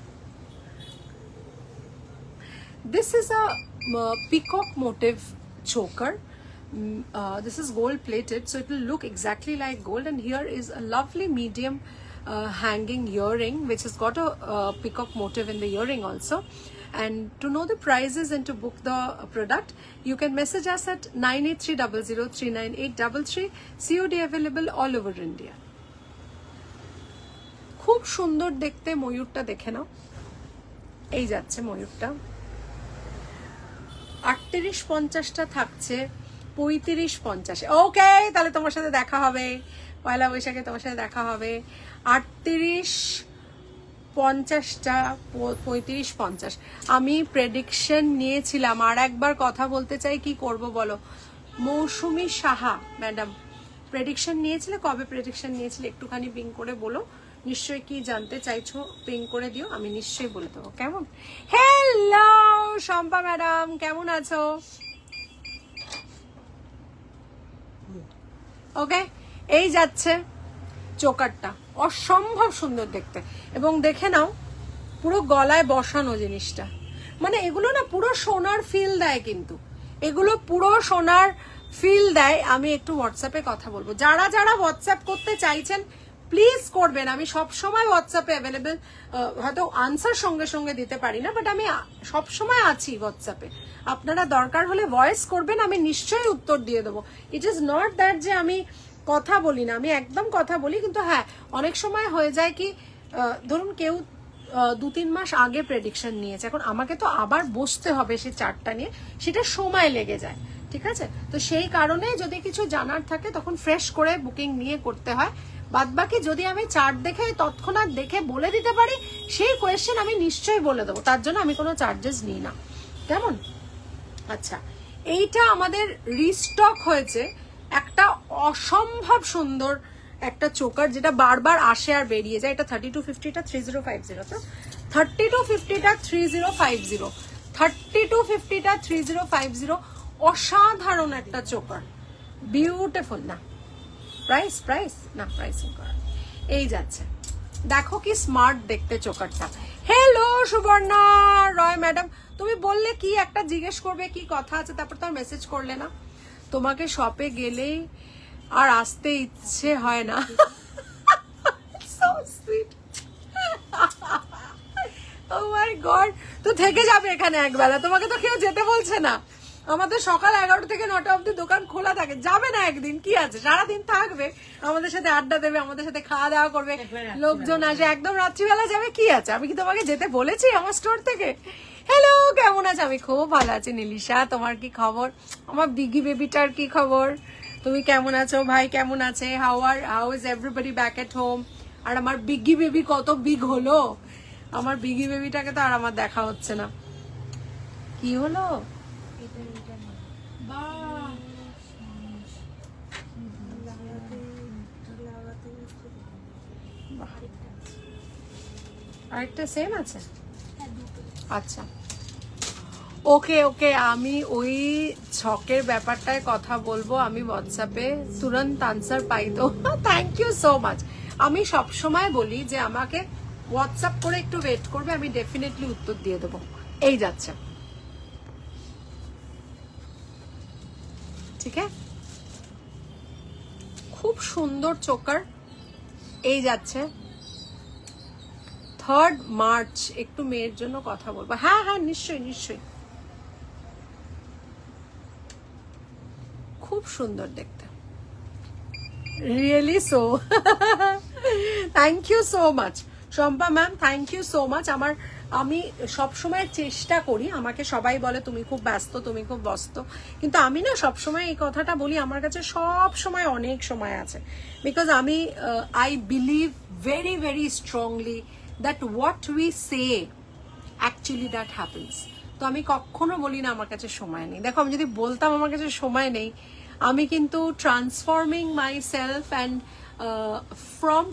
A: this is a peacock motive choker. This is gold plated, so it will look exactly like gold, and here is a lovely medium hanging earring which has got a peacock motive in the earring also. And to know the prices and to book the product, you can message us at 9830039833. COD available all over India. খুব সুন্দর দেখতে ময়ূরটা, দেখে নাও, এই যাচ্ছে ময়ূরটা, 3850টা থাকছে 3550। ওকে, তাহলে তোমার সাথে দেখা হবে পয়লা বৈশাখে, তোমার সাথে দেখা হবে। 3850টা 3550। আমি প্রেডিকশন নিয়েছিলাম, আর একবার কথা বলতে চাই, কি করব বলো? মৌসুমী সাহা ম্যাডাম প্রেডিকশন নিয়েছিলে, কবে প্রেডিকশন নিয়েছিলে একটুখানি পিং করে বলো, নিশ্চয়ই কি জানতে চাইছো পিং করে দিও, আমি নিশ্চয়ই বলে দেবো, কেমন? হ্যালো শম্পা ম্যাডাম, কেমন আছো? ওকে, এই যাচ্ছে চোকারটা, অসম্ভব সুন্দর দেখতে, এবং দেখে নাও পুরো গলায় বসানো জিনিসটা, মানে এগুলো না পুরো সোনার ফিল দেয়, কিন্তু এগুলো পুরো সোনার ফিল দেয়। আমি একটু হোয়াটসঅ্যাপে কথা বলবো, যারা যারা হোয়াটসঅ্যাপ করতে চাইছেন প্লিজ করবেন, আমি সব সময় হোয়াটসঅ্যাপে অ্যাভেলেবেল, হয়তো আনসার সঙ্গে সঙ্গে দিতে পারি না, বাট আমি সব সময় আছি হোয়াটসঅ্যাপে, আপনারা দরকার হলে ভয়েস করবেন, আমি নিশ্চয়ই উত্তর দিয়ে দেবো। ইট ইজ নট দ্যাট যে আমি কথা বলি না, আমি একদম কথা বলি, কিন্তু হ্যাঁ অনেক সময় হয়ে যায় কি, ধরুন কেউ 2-3 মাস আগে প্রেডিকশন নিয়েছে, এখন আমাকে তো আবার বসতে হবে সে চার্টটা নিয়ে, সেটা সময় লেগে যায়, ঠিক আছে। তো সেই কারণে যদি কিছু জানার থাকে তখন ফ্রেশ করে বুকিং নিয়ে করতে হয়, বাদবাকি যদি আমি চার্ট দেখে তৎক্ষণাৎ দেখে বলে দিতে পারি সেই কোয়েশ্চেন আমি নিশ্চয়ই বলে দেবো, তার জন্য আমি কোনো চার্জেস নিই না, কেমন? আচ্ছা, এইটা আমাদের রিস্টক হয়েছে, একটা অসম্ভব সুন্দর একটা চোকার, যেটা বারবার আসে আর বেরিয়ে যায়। এটা 3250টা 3050, তো 3250টা 3050, 30 to 50টা 3050, অসাধারণ একটা চোকার, বিউটিফুল। না প্রাইস না, প্রাইসিং করা এই যাচ্ছে। দেখো কি স্মার্ট দেখতে চোকারটা। হ্যালো সুবর্ণা রয় ম্যাডাম, তুমি বললে কি একটা জিজ্ঞেস করবে, কি কথা আছে, তারপর তো মেসেজ করলে না। তোমাকে শপে গেলেই আর আসতে ইচ্ছে হয় না। So sweet. Oh my God, তো থেকে যাবে এখানে একবেলা, তোমাকে তো কেউ যেতে বলছে না। আমাদের সকাল 11টা থেকে 9টা অবধি দোকান খোলা থাকে, যাবে না একদিন, কি আছে, সারাদিন থাকবে, আমাদের সাথে আড্ডা দেবে, আমাদের সাথে খাওয়া দাওয়া করবে, লোকজন আসে, একদম রাত্রিবেলা যাবে, কি আছে। আমি কি তোমাকে যেতে বলেছি আমার স্টোর থেকে? হ্যালো, কেমন আছে? আমি খুব ভালো আছি নীলিশা, তোমার কি খবর? আমার বিগি বেবিটার কি খবর? তুমি কেমন আছো? ভাই কেমন আছে? How is everybody back at home? আর আমার বিগি বেবি কত বিগ হলো, আমার বিগি বেবিটাকে তো আর আমার দেখা হচ্ছে না। কি হলো? আরেকটা সেম আছে, আচ্ছা ওকে ওকে। আমি ওই ছকের ব্যাপারটায় কথা বলবো, আমি হোয়াটসঅ্যাপে তুরন্ত আনসার পাই তো। Thank you so much. আমি সব সময় বলি যে আমাকে হোয়াটসঅ্যাপ করে একটু ওয়েট করবে, আমি ডেফিনেটলি উত্তর দিয়ে দেবো। এই যাচ্ছে, ঠিক আছে, খুব সুন্দর চোকার। এই যাচ্ছে 3rd মার্চ। একটু মেয়ের জন্য কথা বলবো। হ্যাঁ হ্যাঁ, নিশ্চয়ই নিশ্চয়ই, খুব সুন্দর দেখতে, really so. Thank you so much Shampa ma'am, thank you so much. আমি সবসময় চেষ্টা করি, আমাকে সবাই বলে তুমি খুব ব্যস্ত, তুমি খুব ব্যস্ত, কিন্তু আমি না সবসময় এই কথাটা বলি, আমার কাছে সব সময় অনেক সময় আছে, বিকজ আমি I believe very very strongly that what we say actually that happens. তো আমি কখনো বলি না আমার কাছে সময় নেই। দেখো, আমি যদি বলতাম আমার কাছে সময় নেই, আমি কিন্তু transforming my self and from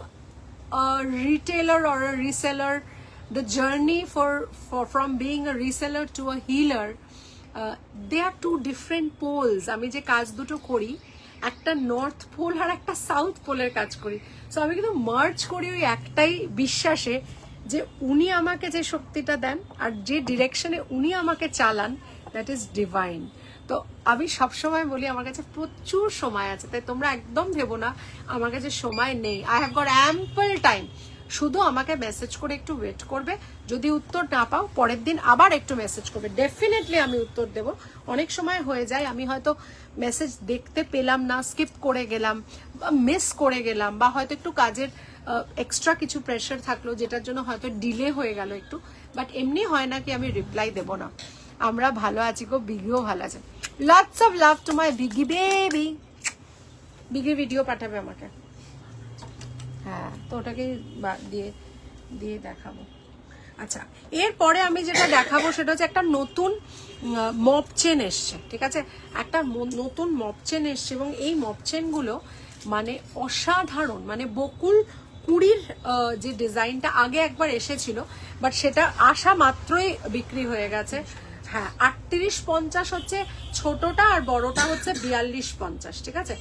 A: a retailer or a reseller, the journey from being a reseller to a healer, they are two different poles. আমি যে কাজ দুটো করি, একটা নর্থ পোল আর একটা সাউথ পোলের কাজ করি। সো আমি কিন্তু মার্চ করি ওই একটাই বিশ্বাসে যে উনি আমাকে যে শক্তিটা দেন আর যে ডিরেকশনে উনি আমাকে চালান, দ্যাট ইজ ডিভাইন। তো আমি সবসময় বলি আমার কাছে প্রচুর সময় আছে, তাই তোমরা একদম ভেবো না আমার কাছে সময় নেই। I have got ample time. শুধু আমাকে মেসেজ করে একটু ওয়েট করবে, যদি উত্তর না পাও পরের দিন আবার একটু মেসেজ করবে, ডেফিনেটলি আমি উত্তর দেব। অনেক সময় হয়ে যায় আমি হয়তো মেসেজ দেখতে পেলাম না, স্কিপ করে গেলাম, মিস করে গেলাম, বা হয়তো একটু কাজের এক্সট্রা কিছু প্রেশার থাকলো যেটার জন্য হয়তো ডিলে হয়ে গেল একটু, বাট এমনি হয় না কি আমি রিপ্লাই দেব না। আমরা ভালো আছি গো, বিগিও ভালো আছে। Lots of love to my Biggie baby. বিগির ভিডিও পাঠাবে আমাকে, হ্যাঁ, তো ওটাকে দিয়ে দিয়ে দেখাবো। আচ্ছা, এরপরে আমি যেটা দেখাবো সেটা হচ্ছে একটা নতুন মপ চেন এসছে, ঠিক আছে, একটা নতুন মপ চেন এসছে, এবং এই মপ চেনগুলো মানে অসাধারণ, মানে বকুল কুড়ির যে ডিজাইনটা আগে একবার এসেছিল, বাট সেটা আসা মাত্রই বিক্রি হয়ে গেছে। হ্যাঁ, 3850 হচ্ছে ছোটটা, আর বড়টা হচ্ছে 4250, ঠিক আছে।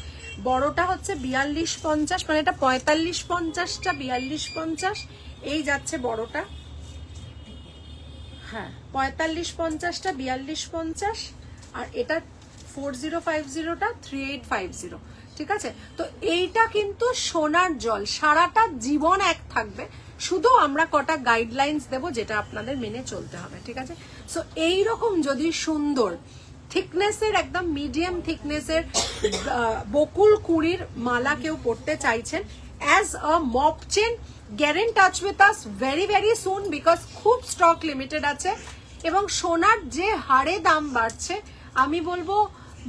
A: বড়টা হচ্ছে 4250, মানে এটা 4550টা 4250, এই যাচ্ছে বড়টা। হ্যাঁ, 4550টা 4250, আর এটা 4050টা 3850, ঠিক আছে। তো এইটা কিন্তু সোনার জল, সারাটা জীবন এক থাকবে, শুধু আমরা কটা গাইডলাইন্স দেব যেটা আপনাদের মেনে চলতে হবে, ঠিক আছে। সো এইরকম যদি সুন্দর থিকনেসের, একদম মিডিয়াম থিকনেসের বকুল কুড়ির মালা কেউ পড়তে চাইছেন as a mop chain, get in touch with us very very soon, because খুব স্টক লিমিটেড আছে। এবং সোনার যে হারে দাম বাড়ছে, আমি বলবো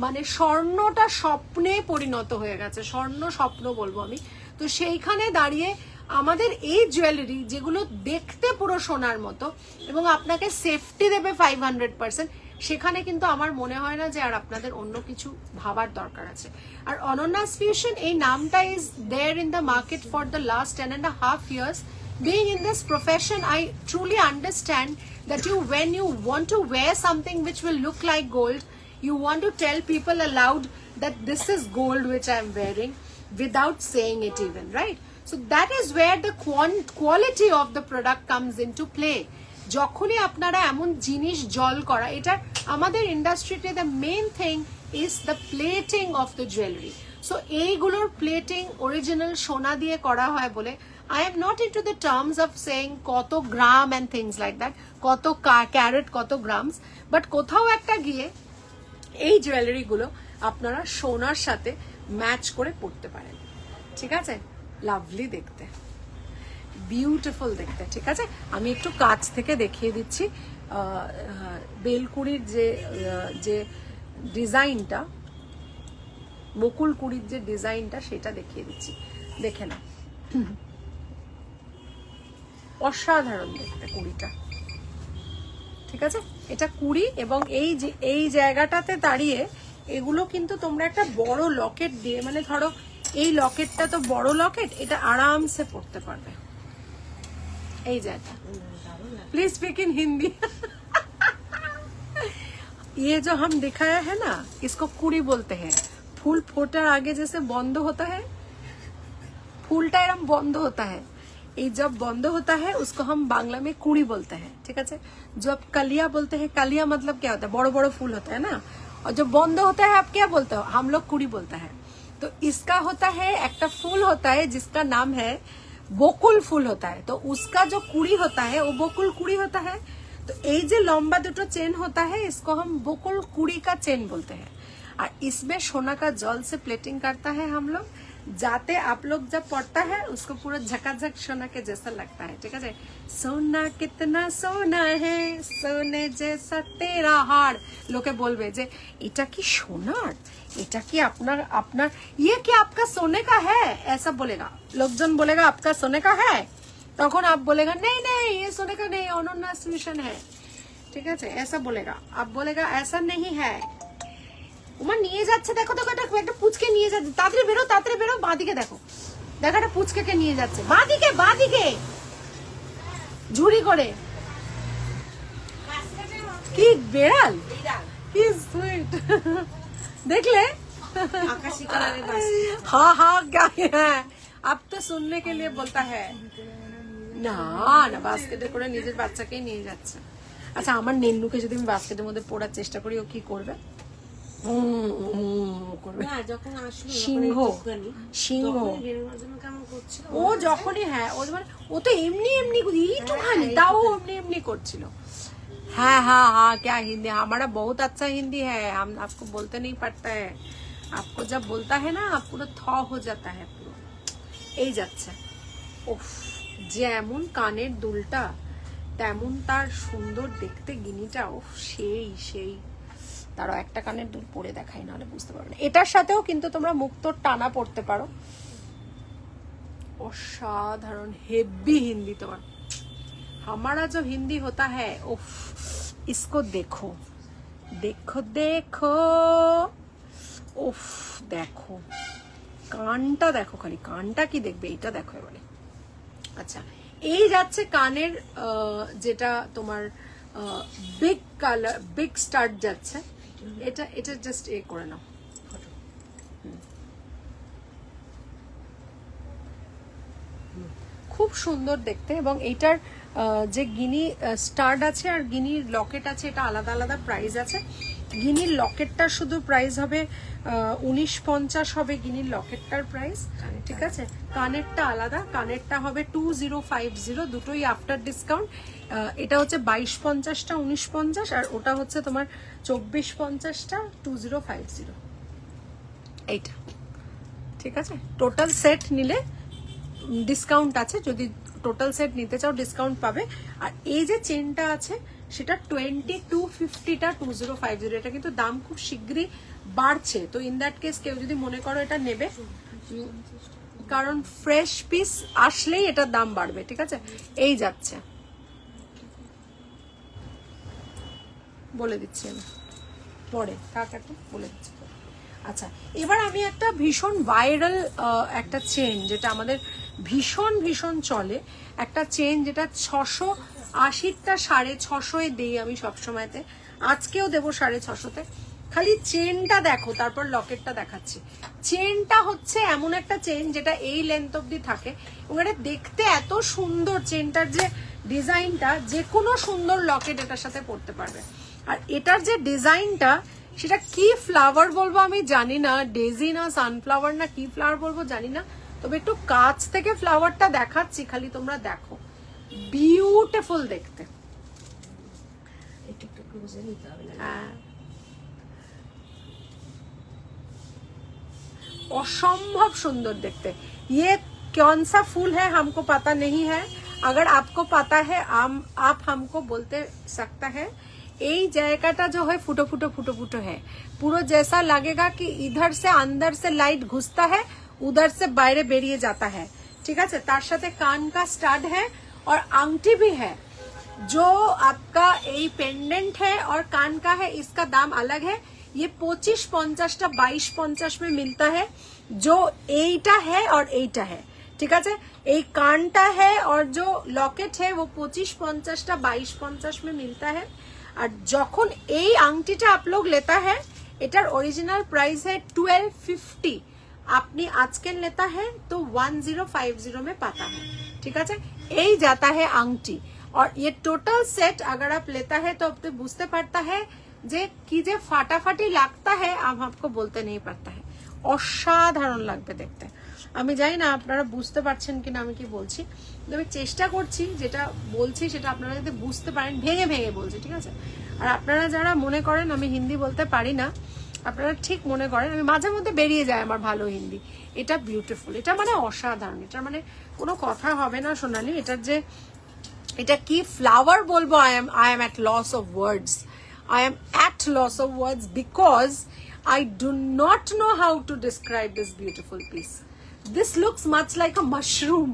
A: মানে স্বর্ণটা স্বপ্নে পরিণত হয়ে গেছে, স্বর্ণ স্বপ্ন বলবো আমি। তো সেইখানে দাঁড়িয়ে আমাদের এই জুয়েলারি যেগুলো দেখতে পুরো সোনার মতো এবং আপনাকে সেফটি দেবে 500%, সেখানে কিন্তু আমার মনে হয় না যে আর আপনাদের অন্য কিছু ভাবার দরকার আছে। আর অনন্যাস ফিউশন এই নামটা is there in the market for the last 10.5 years. Being in this profession, I truly understand that when you want to wear something which will look like gold, you want to tell people aloud that this is gold which I am wearing without saying it even, right? So that is where the quality of the product comes into play. যখনই আপনারা এমন জিনিস জল করা, এটা আমাদের ইন্ডাস্ট্রিতে the main thing is the plating of the jewellery. So এইগুলোর প্লেটিং অরিজিনাল সোনা দিয়ে করা হয় বলে I am not into the terms of saying কত গ্রাম and things like that, কত ক্যারেট, কত গ্রামস, বাট কোথাও একটা গিয়ে এই জুয়েলারিগুলো আপনারা সোনার সাথে ম্যাচ করে পরতে পারেন, ঠিক আছে? লাভলি দেখতে, বিউটিফুল দেখতে, ঠিক আছে? আমি একটু কাছ থেকে দেখিয়ে দিচ্ছি বেলকুড়ির যে ডিজাইনটা, বকুল কুড়ির যে ডিজাইনটা সেটা দেখিয়ে দিচ্ছি, দেখে না, অসাধারণ দেখতে কুড়িটা, ঠিক আছে? এটা কুড়ি এবং এই জায়গাটাতে দাঁড়িয়ে এগুলো কিন্তু তোমরা একটা বড় লকেট দিয়ে, মানে ধরো এই লকেটটা তো বড় লকেট, এটা আরামসে পড়তে পারবে। এই জায়গা प्लीज स्पीक इन हिंदी। ये जो हम दिखाया है ना, इसको कुड़ी बोलते हैं। फूल फोटार आगे जैसे बंद होता है, फूलटा एरम बंद होता है, ये जब बंद होता है उसको हम बांग्ला में कुड़ी बोलते हैं, ठीक है? जब कलिया बोलते हैं, कलिया मतलब क्या होता है, बड़ो बड़ो फूल होता है ना, और जब बंद होता है आप क्या बोलते हो? हम लोग कुड़ी बोलते हैं। तो इसका होता है, एक फूल होता है जिसका नाम है বকুল ফুল होता है, तो उसका जो कुड़ी होता है वो बकुल कुड़ी होता है। तो ये जो लंबा दुटो चेन होता है इसको हम बकुल कुड़ी का चेन बोलते हैं। और इसमें सोना का जल से प्लेटिंग करता है हम लोग, जाते आप लोग जब पड़ता है उसको पूरा झकाझक सोना के जैसा लगता है, ठीक है? सोना कितना सोना है, सोने जैसा तेरा हार, लोके बोलबे जे এটা কি সোনার, এটা কি আপনার ये क्या आपका सोने का है, ऐसा बोलेगा लोकजन, बोलेगा आपका सोने का है, तखन आप बोलेगा नहीं नहीं ये सोने का नहीं, अनन्या मिशन है, ठीक है? ऐसा बोलेगा, आप बोलेगा ऐसा नहीं है। উমা নিয়ে যাচ্ছে, দেখো তো একটা পুচকে নিয়ে যাচ্ছে, তাড়াতাড়ি বেরো, বাঁদিকে দেখো, একটা পুচকে নিয়ে যাচ্ছে, বাঁদিকে ঝুড়ি করে। কি বেড়াল, কি সুইট, দেখলে?
B: आकाशी कलर बस।
A: हाँ क्या है, अब तो सुनने के लिए बोलता है না না, বাস্কেটে করে নিজের বাচ্চাকেই নিয়ে যাচ্ছে। আচ্ছা, আমার নেন্নুকে যদি আমি বাস্কেটের মধ্যে পড়ার চেষ্টা করি ও কি করবে? ও যখনই, হ্যাঁ ও তো এমনি একটুখানি তাও এমনি করছিল। हाँ हाँ हाँ, क्या हिंदी, हमारा बहुत अच्छा हिंदी है, हम आपको बोलते नहीं पड़ता है, आपको जब बोलता है ना आप पूरा थॉ हो जाता है পুরো। এই যাচ্ছে, উফ, যেমন কানের দুলটা তেমন তার সুন্দর দেখতে গিনিটা, উফ সেই তারও একটা কানের দুল পরে দেখাই, নাহলে বুঝতে পারবে না। এটার সাথেও কিন্তু তোমরা মুক্তোর টানা পড়তে পারো, অসাধারণ হেভি হিন্দি তোমার। हमारा जो हिंदी होता है, उफ, इसको देखो देखो देखो, उफ, देखो কানটা দেখো, খালি কানটা কি দেখবে, এটা দেখো এবারে। আচ্ছা, এই যাচ্ছে কানের যেটা তোমার বিগ কালার, বিগ স্টার্ট যাচ্ছে, এটা জাস্ট এ করে নাও, খুব সুন্দর দেখতে। এবং এইটার যে গিনি স্টার্ট আছে আর গিনির লকেট আছে, এটা আলাদা আলাদা প্রাইস আছে। গিনির লকেটটার শুধু প্রাইস হবে 1950 হবে গিনির লকেটটার প্রাইস, ঠিক আছে? কানেরটা আলাদা, কানেরটা হবে 2050, দুটোই আফটার ডিসকাউন্ট। এটা হচ্ছে 2250টা 1950, আর ওটা হচ্ছে তোমার 2450টা 2050, এইটা, ঠিক আছে? টোটাল সেট নিলে ডিসকাউন্ট আছে, যদি টোটাল সেট নিতে চাও ডিসকাউন্ট পাবে। আর এই যে চেনটা আছে সেটা 2250টা 2050, এটা কিন্তু দাম খুব শীঘ্রই বাড়ছে। তো ইন দ্যাট কেস কেউ যদি মনে করো এটা নেবে, কারণ ফ্রেশ পিস আসলেই এটার দাম বাড়বে, ঠিক আছে? এই যাচ্ছে, বলে দিচ্ছি আমি পরে, কাকাকে বলে দিচ্ছি। আচ্ছা, এবার আমি একটা ভীষণ ভাইরাল একটা চেন, যেটা আমাদের ভীষণ চলে, একটা চেন যেটা 80টা 650 দেই আমি সবসময়তে, আজকেও দেবো 650-তে। খালি চেনটা দেখো, তারপর লকেটটা দেখাচ্ছি। চেনটা হচ্ছে এমন একটা চেন যেটা এই লেন্থ অব্দি থাকে, এবং এটা দেখতে এত সুন্দর, চেনটার যে ডিজাইনটা, যে কোনো সুন্দর লকেট এটার সাথে পরতে পারবে। আর এটার যে ডিজাইনটা, সেটা কি ফ্লাওয়ার বলবো আমি জানি না, ডেজি না সানফ্লাওয়ার না কি ফ্লাওয়ার বলবো জানি না, তবে একটু কাছ থেকে ফ্লাওয়ারটা দেখাচ্ছি, খালি তোমরা দেখো, বিউটিফুল দেখতে।
B: একটু ক্লোজে নিতে হবে না?
A: হ্যাঁ, असंभव सुंदर देखते। ये कौन सा फूल है हमको पता नहीं है, अगर आपको पता है आप हमको बोलते सकता है। এই জায়গাটা जो है फुटो फुटो फुटो फुटो है, पूरा जैसा लगेगा कि इधर से अंदर से लाइट घुसता है, उधर से बाहर बेरिए जाता है। ठीक है, तार साथे कान का स्टाड है और आंगठी भी है। जो आपका ये पेंडेंट है और कान का है, इसका दाम अलग है। ये 25-50 टा 22-50 में मिलता है। जो एटा है और एटा है, ठीक है, एक कानटा है और जो लॉकेट है वो 25-50 टा 22-50 में मिलता है। और যখন এই আংটিটা आप लोग लेता है, এটার ओरिजिनल प्राइस है 1250, আপনি আজকে लेता है तो 1050 में पाता है। ठीक है, এই जाता है आंगटी। और ये टोटल सेट अगर आप लेता है तो आप बुझते पारता है যে কি যে ফাটাফাটি লাগতা है, हम आपको बोलते नहीं पारता है। অসাধারণ লাগবে দেখতে। আমি জানি না আপনারা বুঝতে পারছেন কিনা আমি কি বলছি, আমি চেষ্টা করছি যেটা বলছি সেটা আপনারা যাতে বুঝতে পারেন, ভেঙে ভেঙে বলছি, ঠিক আছে। আর আপনারা যারা মনে করেন আমি হিন্দি বলতে পারি না, আপনারা ঠিক মনে করেন আমি মাঝে মধ্যে বেরিয়ে যায় আমার ভালো হিন্দি। এটা বিউটিফুল, এটা মানে অসাধারণ, এটা মানে কোনো কথা হবে না সোনালি। এটার যে এটা কি ফ্লাওয়ার বলবো, I am at loss of words. I am at loss of words because I do not know how to describe this beautiful piece. This looks much like a mushroom,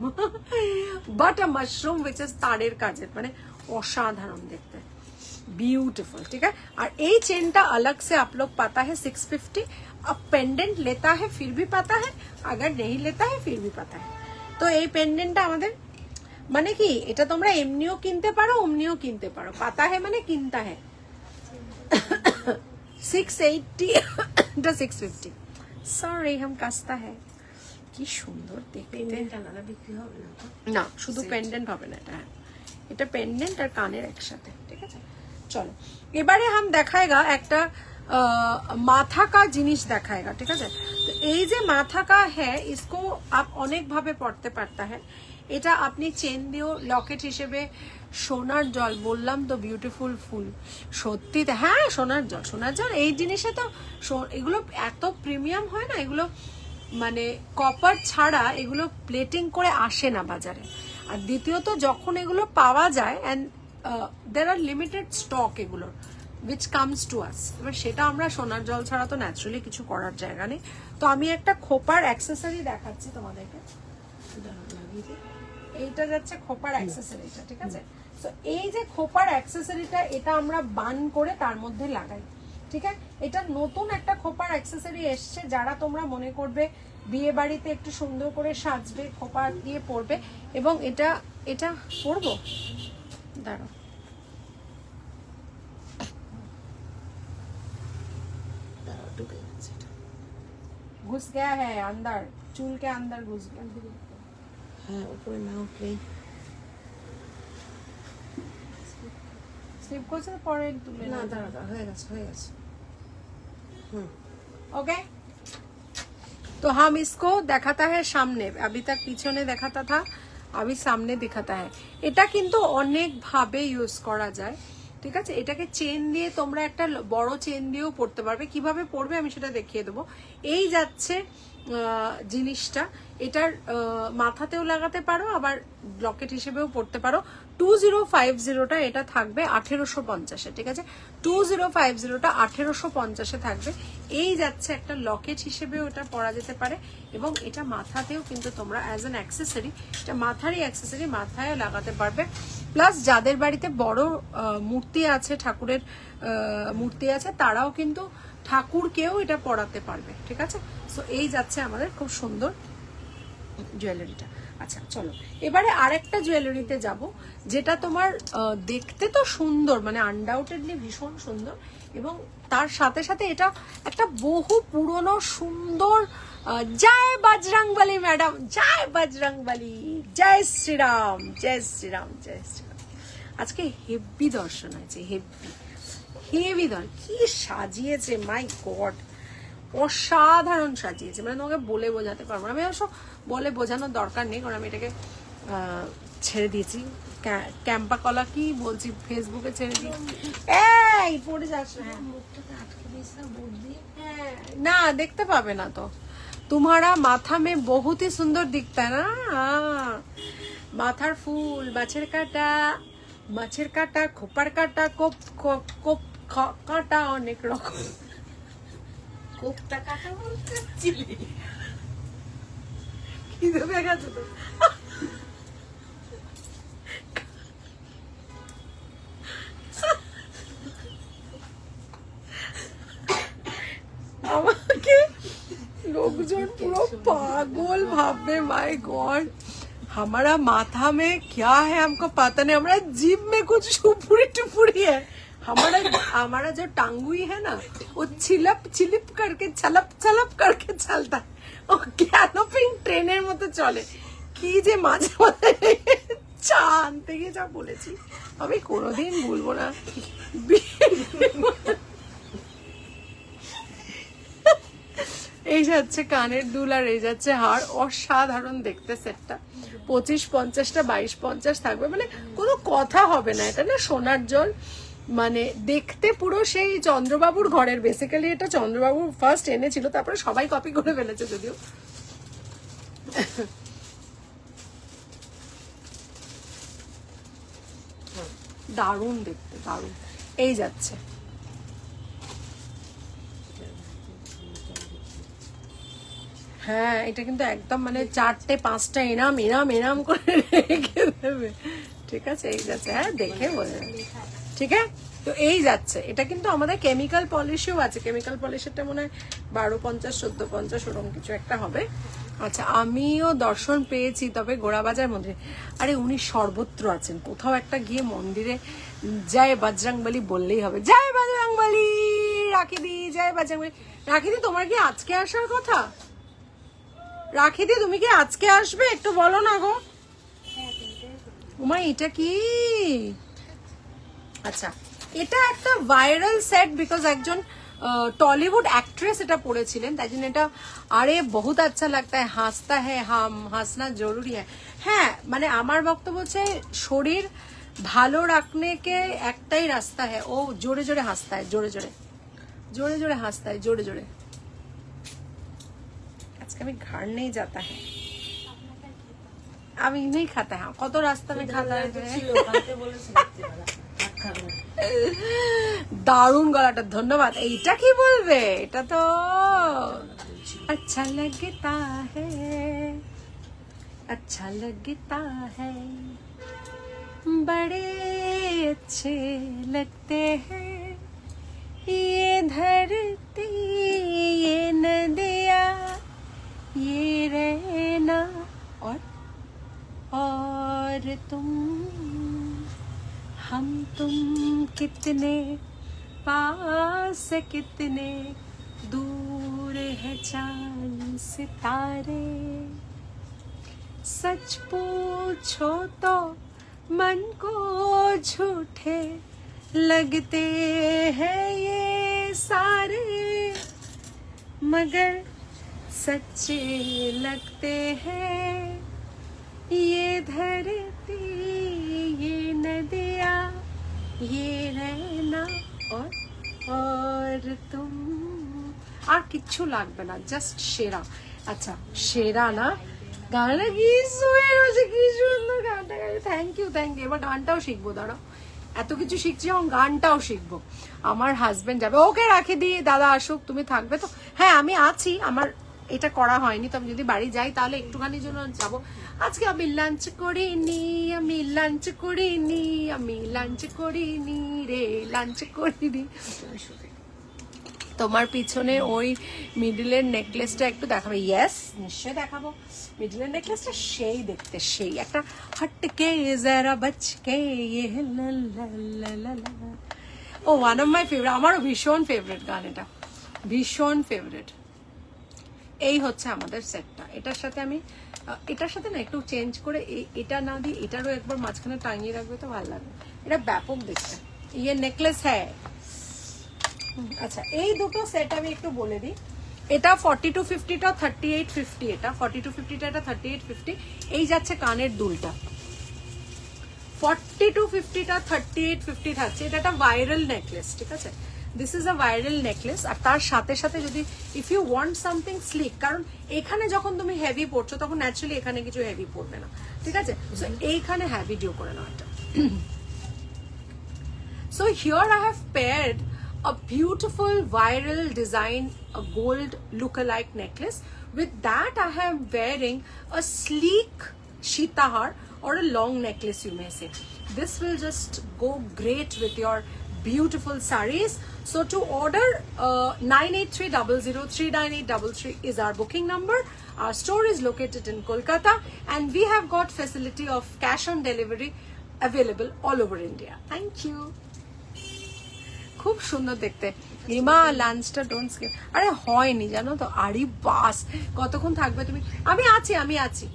A: but a mushroom which is तारेर काजेर, माने असाधारण देखते, beautiful. ठीक है, और ये चेनटा अलग से आप लोग पाता है 650। अब पेंडेंट लेता है फिर भी पाता है, अगर नहीं लेता है फिर भी पाता है। तो ये पेंडेंटটা আমাদের মানে কি, এটা তোমরা এমনিও কিনতে পারো অমনিও কিনতে পারো, পাতা है মানে কিনতা है। 680 এটা 650, সরি हम কাস্তা है। কি সুন্দর দেখতে,
B: পেন্ডেন্ট আলাদা বিক্রি হবে না তো?
A: না শুধু পেন্ডেন্ট হবে না, এটা এটা পেন্ডেন্ট আর কানের একসাথে। ঠিক আছে, চলো এবারে हम দেখাएगा একটা माथा का জিনিস দেখাएगा। ঠিক আছে, তো এই যে মাথা का है, इसको आप অনেক ভাবে পড়তে পারতা है। এটা আপনি চেন দিও, লকেট হিসেবে, সোনার জল বললাম তো, বিউটিফুল ফুল, সত্যি হ্যাঁ সোনার জল, সোনার জল এই জিনিসে তো এগুলো এত প্রিমিয়াম হয় না, এগুলো মানে কপার ছাড়া এগুলো প্লেটিং করে আসে না বাজারে। আর দ্বিতীয়ত যখন এগুলো পাওয়া যায়, and there are limited stock এগুলোর, which comes to us, এবার সেটা আমরা সোনার জল ছাড়া তো ন্যাচারালি কিছু করার জায়গা নেই। তো আমি একটা খোপার অ্যাক্সেসরি দেখাচ্ছি তোমাদেরকে, এইটা যাচ্ছে খোপার অ্যাক্সেসরিটা। ঠিক আছে, তো এই যে খোপার অ্যাক্সেসরিটা, এটা আমরা বান করে তার মধ্যে লাগাই। ঠিক আছে, এটা নতুন একটা খোপার অ্যাক্সেসরি এসছে, যারা তোমরা মনে করবে বিয়ে বাড়িতে একটু সুন্দর করে সাজবে, খোপা দিয়ে পরবে, এবং এটা এটা পরবো, দাঁড়াও
B: ঢুকে যাচ্ছে এটা।
A: घुस गया है अंदर, चूल के अंदर घुस गया।
B: হ্যাঁ, উপরে না উঠলেই
A: स्लिप করছে, পরে তুলে
B: না,
A: না।
B: দাঁড়া হয়ে গেছে হয়ে গেছে।
A: ओके, तो हम इसको दिखाता है सामने, अभी तक पीछे दिखाता था, अभी सामने दिखाता है। এটা কিন্তু অনেক ভাবে ইউজ করা যায়। ঠিক আছে, এটাকে চেন দিয়ে তোমরা একটা বড় চেন দিয়েও পড়তে পারবে। কিভাবে পড়বে আমি সেটা দেখিয়ে দেবো। এই যাচ্ছে জিনিসটা, এটার মাথাতেও লাগাতে পারো, আবার ব্লকেট হিসেবেও পড়তে পারো। 2050টা এটা থাকবে 1850-এ। ঠিক আছে, 2050টা 1850-এ থাকবে। এই যাচ্ছে একটা লকেট হিসেবেও এটা পরা যেতে পারে, এবং এটা মাথাতেও কিন্তু তোমরা অ্যাজ অ্যান অ্যাক্সেসরি, এটা মাথারই অ্যাক্সেসরি, মাথায় লাগাতে পারবে। প্লাস যাদের বাড়িতে বড় মূর্তি আছে, ঠাকুরের মূর্তি আছে, তারাও কিন্তু ঠাকুরকেও এটা পরাতে পারবে। ঠিক আছে, সো এই যাচ্ছে আমাদের খুব সুন্দর জুয়েলারিটা। আচ্ছা চলো এবারে আরেকটা জুয়েলারিতে যাব, যেটা তোমার দেখতে তো সুন্দর, মানে আনডাউটেডলি ভীষণ সুন্দর, এবং তার সাথে সাথে এটা একটা বহু পুরনো সুন্দর। জয় বজরংবলী ম্যাডাম, জয় বজরংবলী, জয় শ্রীরাম, জয় শ্রীরাম, জয় শ্রীরাম। আজকে হেভি দর্শন আছে, হেভি কি সাজিয়েছে, মাই গড, অসাধারণ সাজিয়েছে, মানে তোমাকে বলে বোঝাতে পারবো না। আমি অবশ্য বলে বোঝানোর দরকার নেই, কারণ আমি এটাকে ছেড়ে দিয়েছি। ক্যাম্পা কলা কি বলছি, ফেসবুকে ছেড়ে দিই। এই পড়ে যাস না, না দেখতে পাবে না তো। तुम्हारा माथा में बहुत ही सुंदर दिखता है ना, মাথার ফুল, মাছের কাটা, খোপার কাটা, কোপ কাটা, অনেক রকম।
B: কোপটা কাটা বলতে
A: কি দেবে গেছে তো আমাকে लोगजन पूरा पागल भावने, माय गॉड हमारा माथा में क्या है हमको पता नहीं, हमारा जीभ में कुछ छुपुरी टुपुरी है, हमारा जो टांगुई है ना वो छिलप छिलिप करके छलप छलप करके चलता है, वो कैनोपिंग ट्रेনের মতো চলে। কি যে মাঝে মাঝে চা আনতে গিয়ে যা বলেছি আমি কোনোদিন ভুলবো না। এই যাচ্ছে কানের দুল আর এই যাচ্ছে হার, অসাধারণ দেখতে সেটটা। 25-50টা 22-50 থাকবে, মানে কোনো কথা হবে না, এটা না সোনার জল, মানে দেখতে পুরো সেই চন্দ্রবাবুর ঘরের। বেসিক্যালি এটা চন্দ্রবাবু ফার্স্ট এনেছিল, তারপরে সবাই কপি করে ফেলেছে যদিও। দারুণ দেখতে, দারুণ। এই যাচ্ছে, হ্যাঁ এটা কিন্তু একদম মানে 4-5টা এনাম এনাম এনাম করে রেখে দেবে, ঠিক আছে। এই যাচ্ছে, হ্যাঁ দেখে বোঝা, ঠিক আছে। তো এই যাচ্ছে, এটা কিন্তু আমাদের কেমিক্যাল পলিশও আছে, কেমিক্যাল পলিশেরটা মনে হয় 1250-1450 ওরকম কিছু একটা হবে। আচ্ছা আমিও দর্শন পেয়েছি, তবে গোড়াবাজার মন্দিরে। আরে উনি সর্বত্র আছেন, কোথাও একটা গিয়ে মন্দিরে জয় বজরংবলী বললেই হবে। জয় বজরংবলী, রাখিদি, জয় বজরংবলী। রাখিদি তোমার কি আজকে আসার কথা? রাখিদি তুমি কি আজকে আসবে, একটু বলো না গো। উমা এটা কি? আচ্ছা এটা একটা ভাইরাল সেট, বিকজ একজন টলিউড অ্যাক্ট্রেস এটা পড়েছিলেন, তাই জন্য এটা। আরে বহুত আচ্ছা লাগতা হ্যাঁ, হাসতা হ্যাঁ হাম, হাসনা জরুরি হ্যাঁ। হ্যাঁ মানে আমার বক্তব্য হচ্ছে শরীর ভালো রাখনে কে একটাই রাস্তা হ্যাঁ, ও জোরে জোরে হাসতা হ্যাঁ, জোরে জোরে জোরে জোরে হাসতা হ্যাঁ, জোরে জোরে। আজকে আমি घर नहीं जाता है, আমি नहीं खाता है, কত রাস্তা में खाता है। দারুণ গলাটা, ধন্যবাদ। এইটা কি বলবে, এটা তো আচ্ছা लगता है, अच्छा लगता है, बड़े अच्छे लगते हैं ये धरती ये नदिया ये रहना और तुम, हम तुम कितने पास कितने दूर है चांद सितारे, सच पूछो तो मन को झूठे लगते हैं ये सारे, मगर सच्चे लगते हैं ये धरती ये नदिया ये रहना और तुम। আর কিচ্ছু লাগবে না, জাস্ট সেরা। আচ্ছা সেরা না, গানটা কি কি সুন্দর গানটা গাইছে। Thank you thank you. এবার গানটাও শিখবো, দাঁড়াও, এত কিছু শিখছি এবং গানটাও শিখবো। আমার হাজবেন্ড যাবে, ওকে রাখি দিই, দাদা আসুক, তুমি থাকবে তো? হ্যাঁ আমি আছি, আমার এটা করা হয়নি, তো আমি যদি বাড়ি যাই তাহলে একটুখানির জন্য যাবো। আজকে আমি লাঞ্চ করিনি, আমি লাঞ্চ করিনি, আমি লাঞ্চ করিনি রে, লাঞ্চ করিনি। তোমার পিছনে ওই মিডলের নেকলেসটা একটু দেখাবে? ইয়েস, নিশ্চয়ই দেখাবো। মিডলের নেকলেসটা সেই দেখতে, সেই একটা হটকে যারা বচকে ইয়ে লা লা লা লা লা। ও ওয়ান অফ মাই ফেভারিট, আমারও ভীষণ ফেভারিট গান এটা, ভীষণ ফেভারিট। এই হচ্ছে আমাদের সেটটা। এটার সাথে আমি এটার সাথে না একটু চেঞ্জ করে এটা না দিয়ে এটারও একবার মাঝখানে টাঙিয়ে রাখবে তো ভালো লাগবে। এটা ব্যাপক দেখতে, ইয়ে নেকলেস হ্যাঁ। আচ্ছা, এই দুটো সেট আমি একটু বলে দিই। এটা 4250টা 3850, এটা 4250টা, এটা 3850। এই যাচ্ছে কানের দুলটা, 4250টা 3850 থাকছে। এটা একটা ভাইরাল নেকলেস, ঠিক আছে? This is a viral necklace. আর তার সাথে সাথে যদি if you want something sleek, কারণ এখানে যখন তুমি হেভি পড়ছো তখন ন্যাচারালি এখানে কিছু হেভি পড়বে না, ঠিক আছে? সো এইখানে হ্যাঁ ভিডিও করে নাও এটা। So here I have paired a beautiful viral design, a gold look-alike necklace. With that I am wearing a sleek shitahar or a long necklace, you may say. This will just go great with your beautiful sarees. So to order 9830039833 is our booking number. Our store is located in Kolkata and we have got facility of cash on delivery available all over India. Thank you. খুব সুন্দর দেখতে। রিমা লাঞ্চটা don't skip. আরে হয়নি জানো তো, আরে বাস কতক্ষণ থাকবে তুমি? আমি আছি।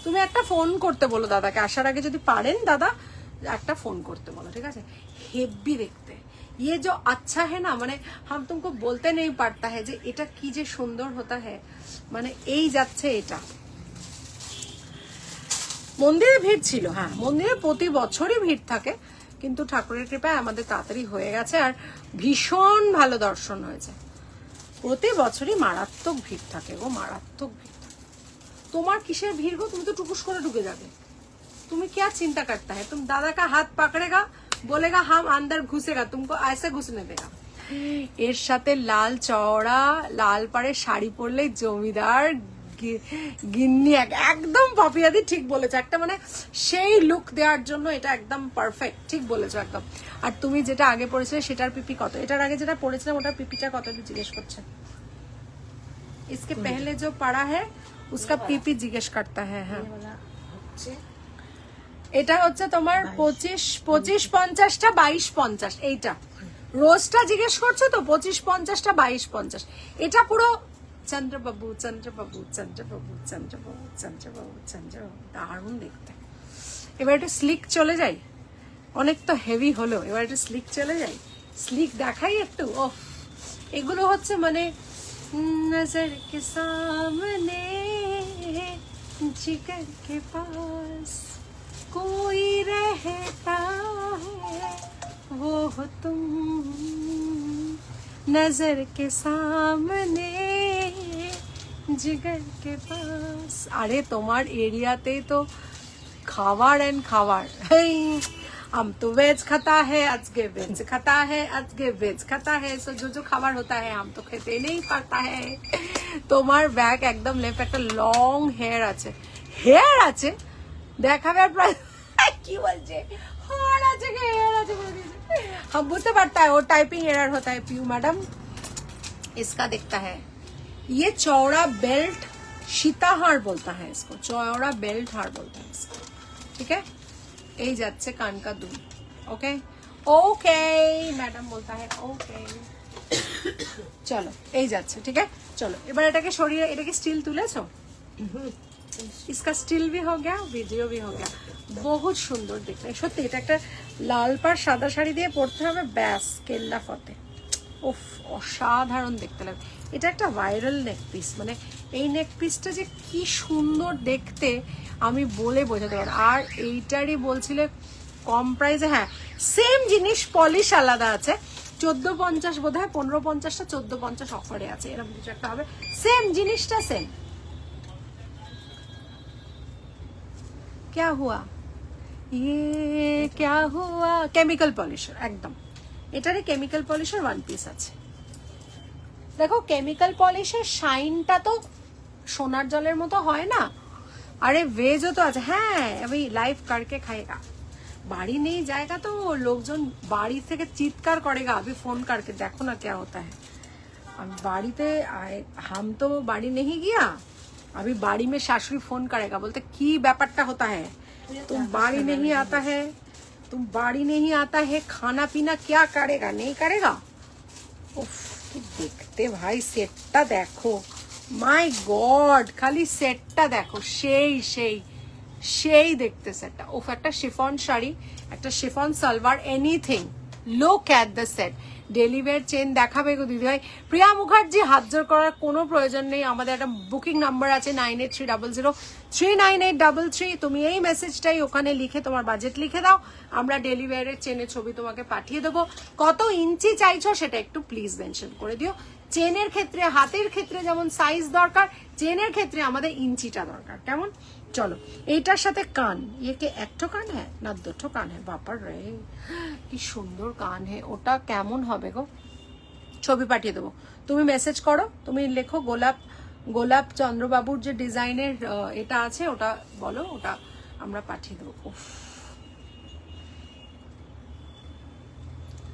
A: তুমি একটা ফোন করতে বলো দাদাকে, আসার আগে যদি পারেন দাদা একটা ফোন করতে বলো, ঠিক আছে? হেভি দেখতে। ये जो अच्छा है ना, মানে हम तुमको बोलते नहीं पड़ता है যে এটা কি যে সুন্দর হতা है, মানে এই যাচ্ছে এটা। মন্দিরে ভিড় ছিল, হ্যাঁ মন্দিরে প্রতি বছরই ভিড় থাকে, কিন্তু ঠাকুরের কৃপায় আমাদের তাড়াতাড়ি হয়ে গেছে আর ভীষণ ভালো দর্শন হয়েছে। প্রতি বছরই মারাত্মক ভিড় থাকে গো, মারাত্মক ভিড়। তোমার কিসের ভিড় গো? তুমি তো টুকুস করে ঢুকে যাবে। তুমি क्या चिंता करता है? तुम दादा का हाथ पकड़ेगा, बोलेगा हम अंदर घुसेगा, तुमको ऐसे घुसने देगा। এর সাথে লাল চওড়া লাল পাড়ে শাড়ি পরলে জমিদার গিন্নি একদম পাপিয়াদি ঠিক বলেছো, একটা মানে সেই লুক দেওয়ার জন্য এটা একদম পারফেক্ট, ঠিক বলেছো একদম। আর তুমি যেটা আগে পড়েছিলে সেটার পিপি কত? এটার আগে যেটা পড়েছিলাম ওটার পিপিটা কত জিজ্ঞেস করছে। इसके पहले जो पड़ा है उसका পিপি জিজ্ঞেস करता है। হ্যাঁ এটা হচ্ছে তোমার 2550টা 2250, এইটা রোজটা জিজ্ঞেস করছো তো 2550টা 2250। এটা পুরো চন্দ্রবাবু দারুণ দেখতে। এবার একটু স্লিক চলে যাই, অনেক তো হেভি হলো, এবার একটু স্লিক চলে যাই, স্লিক দেখাই একটু। ওহ, এগুলো হচ্ছে মানে নজর কে সামনে জিগর কে পাস कोई रहता है वो हो तुम नजर के सामने जिगर के पास। अरे तुम्हार एरियाते तो खावार एंड खावार, हम तो वेज खाता है, आज के वेज खाता है, आज के वेज खाता है। सो जो खाবার होता है हम तो খেতে नहीं पाता है। তোমার ব্যাগ একদম লেফট, একটা লং হেয়ার আছে দেখাবে আর প্রায় কি বলছে হেয়ার আছে বলে দিয়েছে। हम बुझते पड़ता है वो टाइपिंग एरर होता है। पीयू मैडम इसका दिखता है, ये चौड़ा बेल्ट सीताहार बोलता है इसको, चौड़ा बेल्ट हार बोलता है इसको, ठीक है? এই যাচ্ছে কান কা দুল। ওকে ওকে ম্যাডাম বলতা है ওকে। চলো এই যাচ্ছে, ঠিক আছে? চলো এবার এটাকে সরিয়ে, এটাকে স্টিল তুলেছো? इसका स्टिल भी हो गया, वीडियो भी हो गया। बहुत সুন্দর দেখতে সত্যি। এটা একটা লাল পাড় সাদা শাড়ি দিয়ে পরতে হবে, ব্যাস কেল্লা ফতে। উফ, অসাধারণ দেখতে লাগে। এটা একটা ভাইরাল নেক পিস, মানে এই নেক পিসটা যে কি সুন্দর দেখতে আমি বলে বোঝাতে পারবো। আর এইটারই বলছিলে কম প্রাইসে, হ্যাঁ সেম জিনিস, পলিশ আলাদা আছে। 1450 বোধ হয়, 1550টা 1450 অফারে আছে, এরকম কিছু একটা হবে। সেম জিনিসটা সেম। क्या हुआ ये क्या हुआ? কেমিক্যাল পলিশার একদম। এটারে কেমিক্যাল পলিশার ওয়ান পিস আছে। দেখো কেমিক্যাল পলিশের শাইনটা তো সোনার জলের মতো হয় না। আরে ভেজও তো আছে। হ্যাঁ अभी लाइव करके खाएगा, बाड़ी नहीं जाएगा तो लोकजन बाड़ी থেকে চিৎকার करेगा अभी फोन करके देखो ना क्या होता है बाड़ीते हम तो बाड़ी नहीं गया अभी बाड़ी में सासुरी फोन करेगा बोलते की ব্যাপারটা होता है तुम बाड़ी नहीं आता है तुम बाड़ी नहीं आता है खाना पीना क्या करेगा नहीं करेगा उफ देखते भाई सेटটা देखो माय गॉड खाली सेटটা देखो সেই দেখতে সেটটা ওফ একটা শিফন শাড়ি একটা chiffon salwar anything look at the set deliver chain দেখাবে গো দিদি ভাই প্রিয়া মুখার্জি হাত জোর করার কোনো প্রয়োজন নেই আমাদের একটা বুকিং নাম্বার আছে 9830039833 তুমি এই মেসেজটাই ওখানে লিখে তোমার বাজেট লিখে দাও আমরা ডেলিভারের চেনের ছবি তোমাকে পাঠিয়ে দেবো কত ইঞ্চি চাইছো সেটা একটু প্লিজ মেনশন করে দিও চেনের ক্ষেত্রে হাতের ক্ষেত্রে যেমন সাইজ দরকার চেনের ক্ষেত্রে আমাদের ইঞ্চিটা দরকার কেমন চলো এইটার সাথে কান ये के একটা কান है না দুটো কান है বাপার রে কি সুন্দর কান है ওটা কেমন হবে গো ছবি পাঠিয়ে দেবো তুমি মেসেজ করো তুমি লেখো গোলাপ চন্দ্রবাবুর যে ডিজাইনের এটা আছে ওটা বলো ওটা আমরা পাঠিয়ে দেবো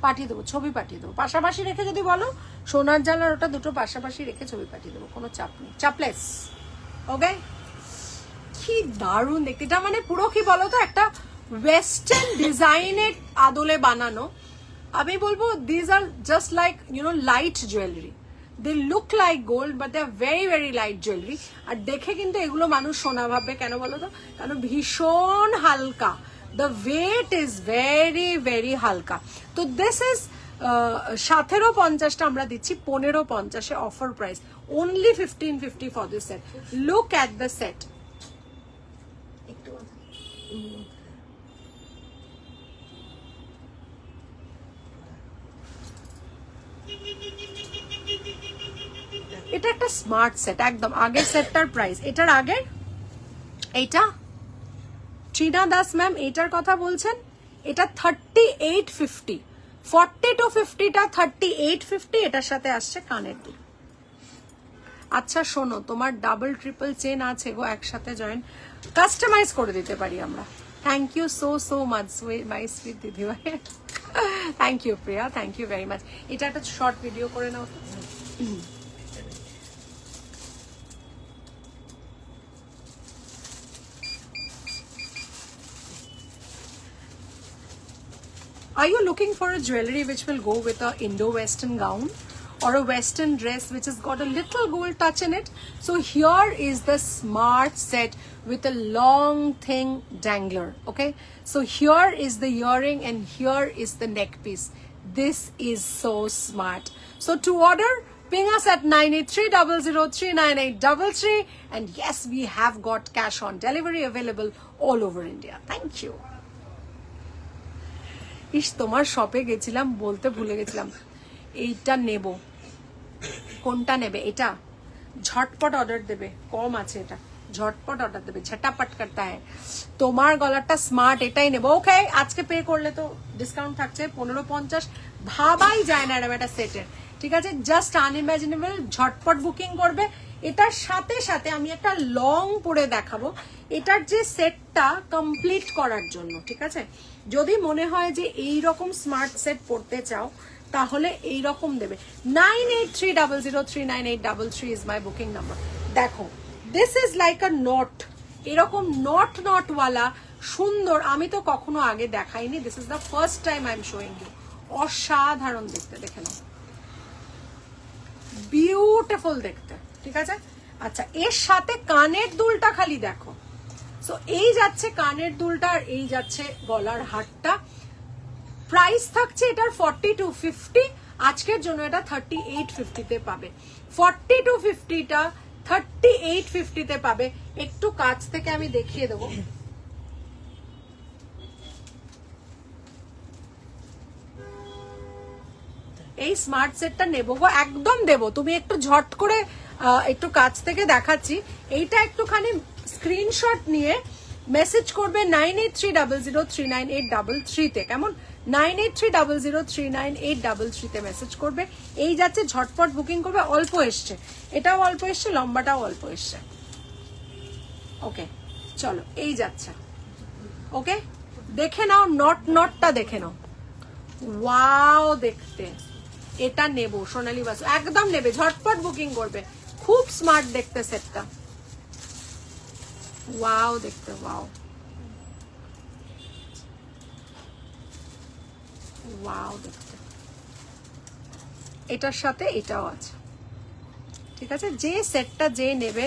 A: পাঠিয়ে দেবো ছবি পাঠিয়ে দেবো পাশাপাশি রেখে যদি বলো সোনার জালার ওটা দুটো পাশাপাশি রেখে ছবি পাঠিয়ে দেবো কোনো চাপ নেই চাপলেস ওকে কি দারুণ দেখতে এটা মানে পুরো কি বলতো একটা ওয়েস্টার্ন ডিজাইনের আদলে বানানো আমি বলবো this are just like you know light jewellery they look like gold but they are very very light jewellery আর দেখে কিন্তু এগুলো মানুষ সোনা ভাববে কেন বলো তো কারণ ভীষণ হালকা the weight is very very হালকা তো দিস ইজ 1750টা আমরা দিচ্ছি 1550 offer price only 1550 for this set look at the set এটা একটা স্মার্ট সেট একদম আগের সেটটার প্রাইস এটার আগের এইটা ট্রিনা দাস ম্যাম এটার কথা বলছেন এটা 3850 40 to 50টা 3850 এটার সাথে আসছে কানের দুল আচ্ছা শোনো তোমার ডাবল ট্রিপল চেন আছে গো একসাথে জয়েন কাস্টমাইজ করে দিতে পারি আমরা thank you so much my sweet দিদি ভাই thank you Priya thank you very much এটা একটা শর্ট ভিডিও করে নাও Are you looking for a jewelry which will go with a Indo-Western gown or a Western dress which has got a little gold touch in it? So here is the smart set with a long thin dangler, okay? So here is the earring and here is the neck piece. This is so smart. So to order, ping us at 9830039833 and yes, we have got cash on delivery available all over India. Thank you. ইস তোমার শপে গেছিলাম বলতে ভুলে গেছিলাম এইটা নেব কোনটা নেবে এটা ঝটপট অর্ডার দেবে কম আছে এটা ঝটপট অর্ডার দেবে ঝটাপট করতে হয় তোমার গলাটা স্মার্ট এটাই নেব ওকে আজকে পে করলে তো ডিসকাউন্ট থাকছে 1550 ভাবাই যায় না এরকম একটা সেটের ঠিক আছে জাস্ট আনইমাজিনেবল ঝটপট বুকিং করবে এটার সাথে সাথে আমি একটা লং পরে দেখাবো এটার যে সেটটা কমপ্লিট করার জন্য ঠিক আছে যদি মনে হয় যে এই রকম স্মার্ট সেট পড়তে চাও তাহলে এই রকম দেবে 9830039833 ইজ মাই বুকিং নাম্বার দেখো this is like a knot এরকম নট ওয়ালা সুন্দর আমি তো কখনো আগে দেখাইনি this is the first time I am showing you অসাধারণ দেখতে দেখে নাও বিউটিফুল দেখতে ঠিক আছে আচ্ছা এর সাথে কানের দুলটা খালি দেখো সো এই যাচ্ছে কানের দুলটা আর এই যাচ্ছে গলার হারটা প্রাইস থাকছে এটার 40 to 50 আজকের জন্য এটা 3850 তে পাবে 40 to 50 টা 3850 তে পাবে একটু কাছ থেকে আমি দেখিয়ে দেবো এই স্মার্ট সেটটা নেবো গো একদম দেবো তুমি একটু ঝট করে একটু কাছ থেকে দেখাচ্ছি এইটা একটুখানি স্ক্রিনশট নিয়ে মেসেজ করবে 9830039833 তে কেমন 9830039833 তে মেসেজ করবে এই যাচ্ছে ঝটপট বুকিং করবে অল্প এসছে এটাও অল্প এসছে লম্বাটাও অল্প এসছে ওকে চলো এই যাচ্ছে ওকে দেখে নাও, নটটা দেখে নাও, ওয়াও দেখতে। এটা নেব সোনালী বাসু, একদম নেবে, ঝটপট বুকিং করবে, খুব স্মার্ট দেখতে সেটটা, ওয়াও দেখতে, ওয়াও ওয়াও দেখতে। এটার সাথে এটাও আছে, ঠিক আছে। যে সেটটা যে নেবে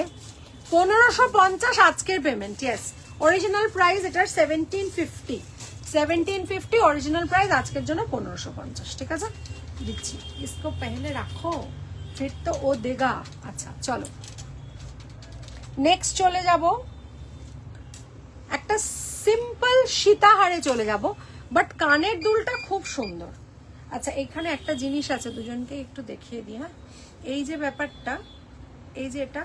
A: 1550 আজকের পেমেন্ট, ইয়েস। অরিজিনাল প্রাইস এটার 1750 অরিজিনাল প্রাইস, আজকের জন্য 1550, ঠিক আছে, দিচ্ছি। इसको पहले रखो फिर तो वो देगा। আচ্ছা চলো নেক্সট চলে যাব, একটা সিম্পল সীতাহারে চলে যাব, বাট কানের দুলটা খুব সুন্দর। আচ্ছা এখানে একটা জিনিস আছে, দুজনকে একটু দেখিয়ে দিই। হ্যাঁ, এই যে ব্যাপারটা, এই যে এটা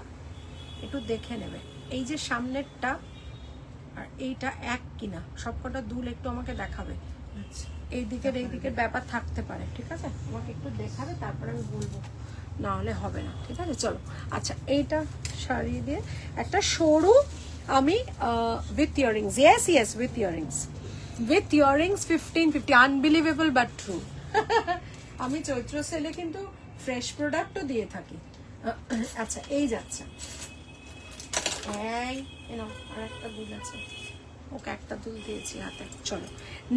A: একটু দেখে নেবে, এই যে সামনেরটা আর এইটা এক কিনা, সবকটা দুল একটু আমাকে দেখাবে। এই দিকের ব্যাপার থাকতে পারে, ঠিক আছে, আমাকে একটু দেখাবে, তারপর আমি বলবো, না হলে হবে না, ঠিক আছে। চলো আচ্ছা এইটা সারিয়ে দিয়ে একটা সরু আমি with earrings, yes with earrings, 1550, unbelievable but true. আমি চৈত্র সেলে কিন্তু ফ্রেশ প্রোডাক্টও দিয়ে থাকি। আচ্ছা এই যাচ্ছে, এই আর একটা দুল আছে, ওকে একটা দুল দিয়েছি হাতে। চলো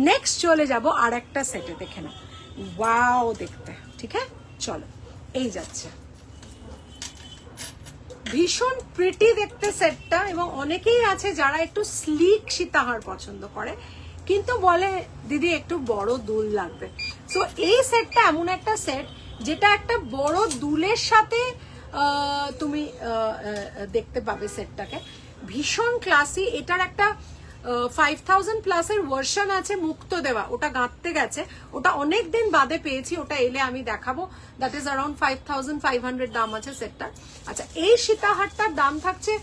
A: নেক্সট চলে যাব আর একটা সেটে, দেখে নাও, ওয়াও দেখতে, ঠিক আছে। চলো এই যাচ্ছে, ভীষণ প্রিটি দেখতে সেটটা, এবং অনেকেই আছে যারা একটু স্লিক সীতাহার পছন্দ করে, কিন্তু বলে দিদি একটু বড় দুল লাগবে। সো এই সেটটা এমন একটা সেট যেটা একটা বড় দুলের সাথে তুমি দেখতে পাবে সেটটাকে, ভীষণ ক্লাসি। এটার একটা 5000 প্লাসের ভার্সন আছে মুক্ত দেওয়া, ওটা গাঁথতে গেছে, ওটা অনেক দিন বাদে পেয়েছি, ওটা এলে আমি দেখাবো। দ্যাট ইজ অ্যারাউন্ড 5500 দাম আছে সেটটার। আচ্ছা এই সীতাহারটার দাম থাকছে,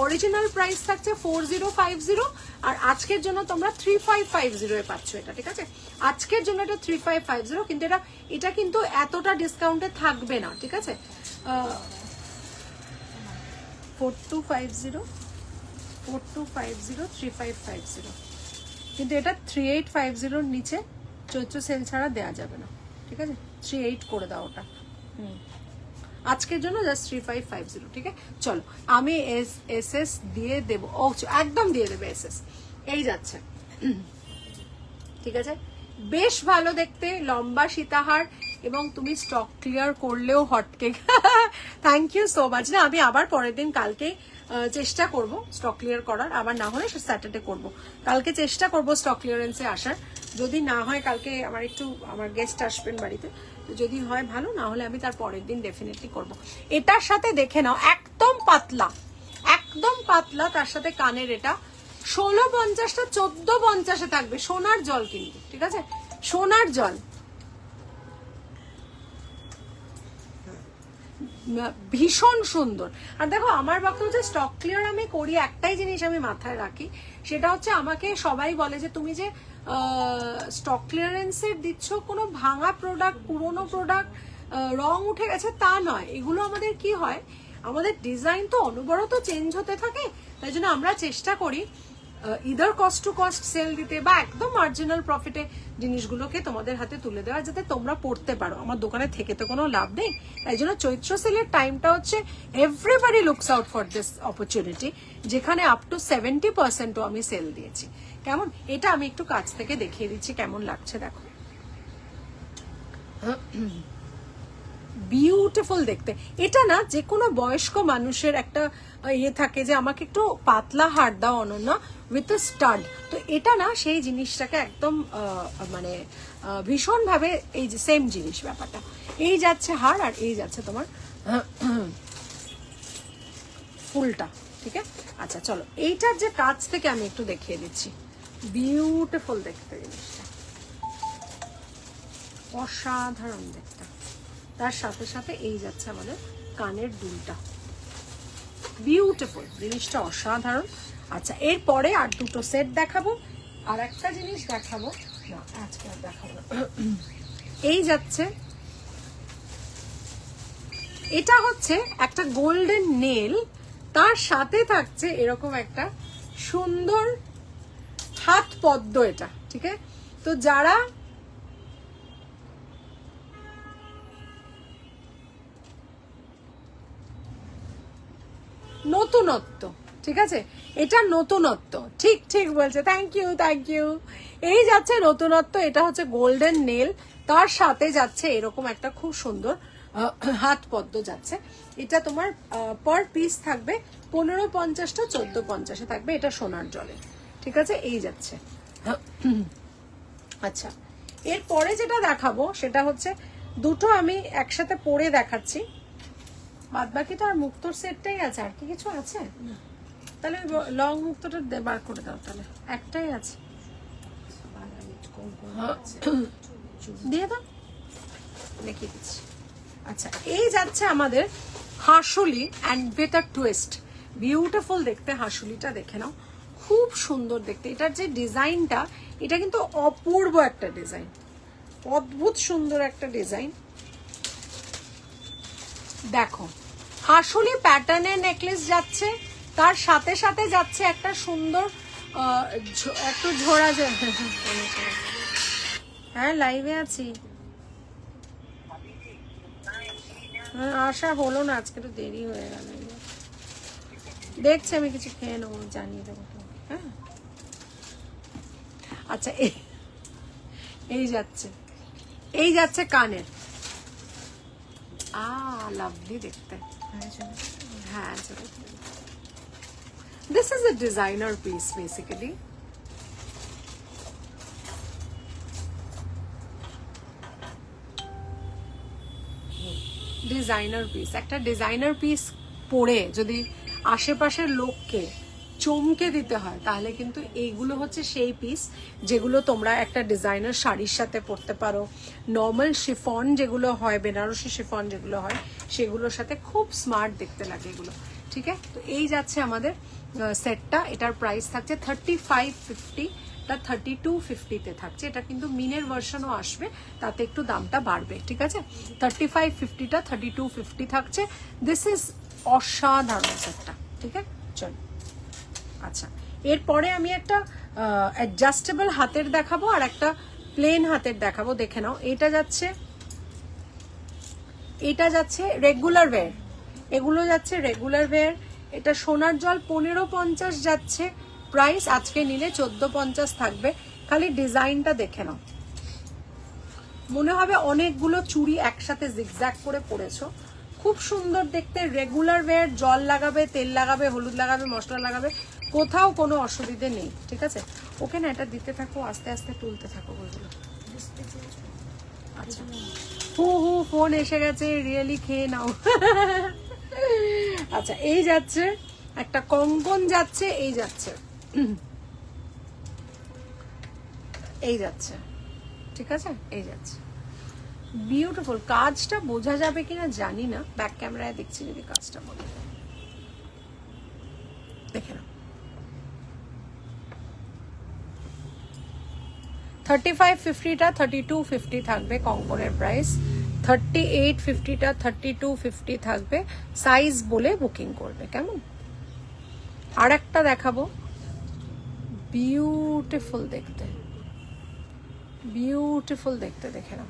A: অরিজিনাল প্রাইস থাকছে 4050, আর আজকের জন্য তোমরা 3550 এ পাচ্ছ এটা, ঠিক আছে। আজকের জন্য এটা 3550, কিন্তু এটা কিন্তু এতটা ডিসকাউন্টে থাকবে না, ঠিক আছে। 4250, 3550, কিন্তু এটা 3850 নিচে চৈত্র সেল ছাড়া দেওয়া যাবে না, ঠিক আছে। 38 করে দাও ওটা, আজকের জন্য জাস্ট 3550, ঠিক আছে। চলো আমি এসএস দিয়ে দেবো, ও একদম দিয়ে দেবে এসএস। এই যাচ্ছে, ঠিক আছে, বেশ ভালো দেখতে, লম্বা সীতাহার, এবং তুমি স্টক ক্লিয়ার করলেও hotcake. Thank you so much. না আমি আবার পরের দিন কালকে চেষ্টা করব স্টক ক্লিয়ার করার, আবার না হলে স্যাটারডে করব। কালকে চেষ্টা করব স্টক ক্লিয়ারেন্সে আসার, যদি না হয় কালকে আমার গেস্ট আসবেন বাড়িতে, তো যদি হয় ভালো, না হলে আমি তার পরের দিন ডেফিনেটলি করব। এটার সাথে দেখে নাও, একদম পাতলা, একদম পাতলা, তার সাথে কানের এটা 1650টা 1450-এ থাকবে, সোনার জল কিন্তু, ঠিক আছে, সোনার জল, ভীষণ সুন্দর। আর দেখো আমার বক্তব্য যে স্টক ক্লিয়ার আমি করি, একটাই জিনিস আমি মাথায় রাখি, সেটা হচ্ছে আমাকে সবাই বলে যে তুমি যে স্টক ক্লিয়ারেন্সের দিচ্ছ, কোনো ভাঙা প্রোডাক্ট, পুরনো প্রোডাক্ট, রং উঠে গেছে তা নয়। এগুলো আমাদের কি হয়, আমাদের ডিজাইন তো অনবরত চেঞ্জ হতে থাকে, তাই জন্য আমরা চেষ্টা করি either cost to cost sale দিতে, বা একদম মার্জিনাল প্রফিটে জিনিসগুলোকে তোমাদের হাতে তুলে দেওয়া, যাতে তোমরা পড়তে পারো। আমার দোকানে থেকে তো কোনো লাভ নেই, তাই জন্য চৈত্র সেলের টাইমটা হচ্ছে everybody looks out for this opportunity, যেখানে আপ টু 70%ও আমি সেল দিয়েছি। কেমন, এটা আমি একটু কাছ থেকে দেখিয়ে দিচ্ছি কেমন লাগছে, দেখো, বিউটিফুল দেখতে। এটা না যে কোনো বয়স্ক মানুষের একটা ইয়ে থাকে যে আমাকে একটু পাতলা হার দাও অনন্যা উইথ স্টাড, তো এটা না সেই জিনিসটাকে একদম মানে ভীষণ ভাবে, এই যে সেম জিনিস ব্যাপারটা, এই যাচ্ছে হার আর এই যাচ্ছে তোমার ফুলটা, ঠিক আছে। আচ্ছা চলো এইটার যে কাছ থেকে আমি একটু দেখিয়ে দিচ্ছি, বিউটিফুল দেখতে জিনিসটা, অসাধারণ দেখতে। তার সাথে সাথে এই যাচ্ছে আমাদের কানের দুলটা, বিউটিফুল জিনিসটা, অসাধারণ। আচ্ছা এরপরে আর দুটো সেট দেখাবো, আর একটা জিনিস দেখাবো না, আজকে আর দেখাবো না। এই যাচ্ছে, এটা হচ্ছে একটা গোল্ডেন নেল, তার সাথে থাকছে এরকম একটা সুন্দর হাত পদ্ম এটা, ঠিক আছে? তো যারা নতুনত্ব, ঠিক আছে, এটা নতুনত্ব, ঠিক ঠিক বলছে, থ্যাংক ইউ থ্যাংক ইউ। এই যাচ্ছে নতুনত্ব, এটা হচ্ছে গোল্ডেন নেল, তার সাথে যাচ্ছে এরকম একটা খুব সুন্দর হাত পদ্ম যাচ্ছে। এটা তোমার পার পিস থাকবে 1550টা 1450-এ থাকবে, এটা সোনার জলে, ঠিক আছে? এই যাচ্ছে। আচ্ছা, এরপরে যেটা দেখাবো সেটা হচ্ছে দুটো আমি একসাথে পরে দেখাচ্ছি, বাদ বাকি তো আর মুক্তোর সেটটাই আছে, আর কি কিছু আছে? তাহলে লং মুক্তোটা বার করে দাও, তাহলে একটাই আছে, দিয়ে দাও, দেখিয়ে দিচ্ছি। আচ্ছা, এই যাচ্ছে আমাদের হাসুলি অ্যান্ড বেটার টুইস্ট, বিউটিফুল দেখতে, হাসুলিটা দেখে নাও, খুব সুন্দর দেখতে। এটার যে ডিজাইনটা, এটা কিন্তু অপূর্ব একটা ডিজাইন, অদ্ভুত সুন্দর একটা ডিজাইন। দেখো, হাসুলি প্যাটার্নের নেকলেস যাচ্ছে, তার সাথে সাথে যাচ্ছে একটা সুন্দর একটু ঝোড়া, হ্যাঁ লাইভে আছি, আশা হলো না, আজকে তো দেরি হয়ে গেল, দেখছি আমি কিছু খেয়ে নেবো, জানিয়ে দেবো তোমাকে, হ্যাঁ? আচ্ছা, এই যাচ্ছে, এই যাচ্ছে কানের, লাভলি দেখতে, হ্যাঁ চলো। This is a designer piece basically. Designer piece, একটা ডিজাইনার পিস পরে যদি আশেপাশের লোককে চমকে দিতে হয়, তাহলে কিন্তু এইগুলো হচ্ছে সেই পিস যেগুলো তোমরা একটা ডিজাইনার শাড়ির সাথে পরতে পারো, নর্মাল শিফন যেগুলো হয়, বেনারসি শিফন যেগুলো হয়, সেগুলোর সাথে খুব স্মার্ট দেখতে লাগে এগুলো, ঠিক আছে? তো এই যাচ্ছে আমাদের সেটটা, এটার প্রাইস থাকছে 3550, 3250-তে থাকছে। এটা কিন্তু মিনের ভার্সনও আসবে, তাতে একটু দামটা বাড়বে, ঠিক আছে? 3550টা 3250 থাকছে। দিস ইজ অসাধারণ সেটটা, ঠিক আছে? চল, আচ্ছা, এরপরে আমি একটা অ্যাডজাস্টেবল হাতের দেখাবো আর একটা প্লেন হাতের দেখাবো, দেখে নাও। এটা যাচ্ছে রেগুলার ওয়্যার, এগুলো যাচ্ছে রেগুলার ওয়্যার। এটা সোনার জল 1550 যাচ্ছে প্রাইস, আজকে নিলে 1450 থাকবে। খালি ডিজাইনটা দেখে নাও, মনে হবে অনেকগুলো চুড়ি একসাথে জিগজ্যাগ করে পরেছো, খুব সুন্দর দেখতে। রেগুলার ওয়্যার, জল লাগাবে, তেল লাগাবে, হলুদ লাগাবে, মশলা লাগাবে, কোথাও কোনো অসুবিধে নেই, ঠিক আছে? ওকে না, এটা দিতে থাকো, আস্তে আস্তে তুলতে থাকো ওইগুলো। আচ্ছা, হু ফোন এসে গেছে, রিয়েলি খেয়ে নাও। আচ্ছা, এই যাচ্ছে একটা কঙ্কন যাচ্ছে, এই যাচ্ছে, এই যাচ্ছে, ঠিক আছে? এই যাচ্ছে, বিউটিফুল। কাজটা বোঝা যাবে কিনা জানি না, ব্যাক ক্যামেরায় দেখছি যদি কাজটা বোঝা যায়, দেখে নাও। 3550টা 3250 থাকবে কঙ্কনের প্রাইস, 3850টা 3250 থাকবে, সাইজ বলে বুকিং করবে, কেমন? আর একটা দেখাবো, বিউটিফুল দেখতে, বিউটিফুল দেখতে, দেখে নাও,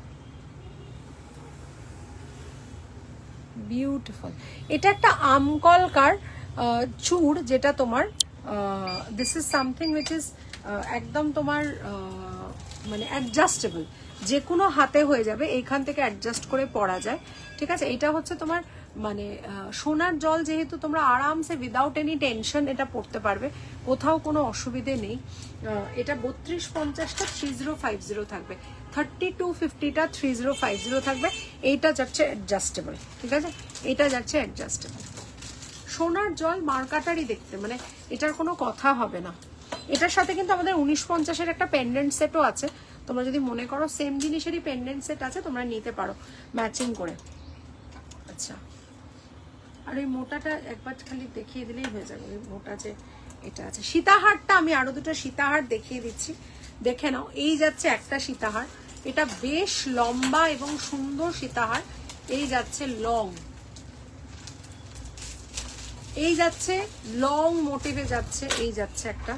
A: বিউটিফুল। এটা একটা আমকলকার চূড়, যেটা তোমার this is something which is একদম তোমার মানে অ্যাডজাস্টেবল, যে কোনো হাতে হয়ে যাবে, এইখান থেকে অ্যাডজাস্ট করে পরা যায়, ঠিক আছে? এটা হচ্ছে তোমার মানে সোনার জল, যেহেতু তোমরা আরামসে উইদাউট এনি টেনশন এটা পড়তে পারবে, কোথাও কোনো অসুবিধে নেই। এটা 3250টা 3050 থাকবে, 3250টা 3050 থাকবে। এইটা যাচ্ছে অ্যাডজাস্টেবল, ঠিক আছে? এটা যাচ্ছে অ্যাডজাস্টেবল। সোনার জল মার্কাটারই দেখতে, মানে এটার কোনো কথা হবে না। এটার সাথে কিন্তু আমাদের 1950-এর একটা পেন্ডেন্ট সেটও আছে, তোমরা যদি মনে করো সেম জিনিসেরই পেন্ডেন্ট সেট আছে, তোমরা নিতে পারো ম্যাচিং করে। আচ্ছা, আর ওই মোটাটা একবার খালি দেখিয়ে দিলেই হয়ে যাবে, ওই মোটা যে এটা আছে। সীতাহারটা আমি আরো দুটো সীতাহার দেখিয়ে দিচ্ছি, দেখে নাও। এই যাচ্ছে একটা সীতাহার, এটা বেশ লম্বা এবং সুন্দর সীতাহার, এই যাচ্ছে লং, এই যাচ্ছে লং মোটিভে যাচ্ছে, এই যাচ্ছে একটা,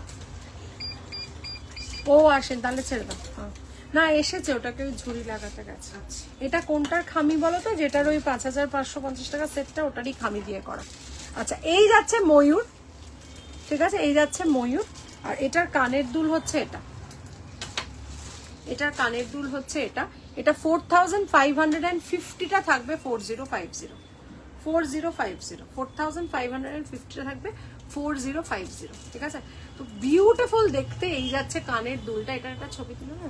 A: ও আসেন তাহলে ছেড়ে দাও। হ্যাঁ। না এসেছে, ওটাকে ওই ঝুড়ি লাগাতে গেছে।
B: আচ্ছা
A: এটা কোনটার খামি বলো তো? যেটার ওই 5550 টাকা সেটটা, ওটারই খামি দিয়ে করা। আচ্ছা এই যাচ্ছে ময়ূর, ঠিক আছে, এই যাচ্ছে ময়ূর। আর এটার কানের দুল হচ্ছে এটা, এটার কানের দুল হচ্ছে এটা। এটা 4550টা থাকবে 4050, 4050, 4550টা থাকবে 4050, ঠিক আছে। তো বিউটিফুল দেখতে। এই যাচ্ছে কানের দুলটা, এটার একটা ছবি তুলে না,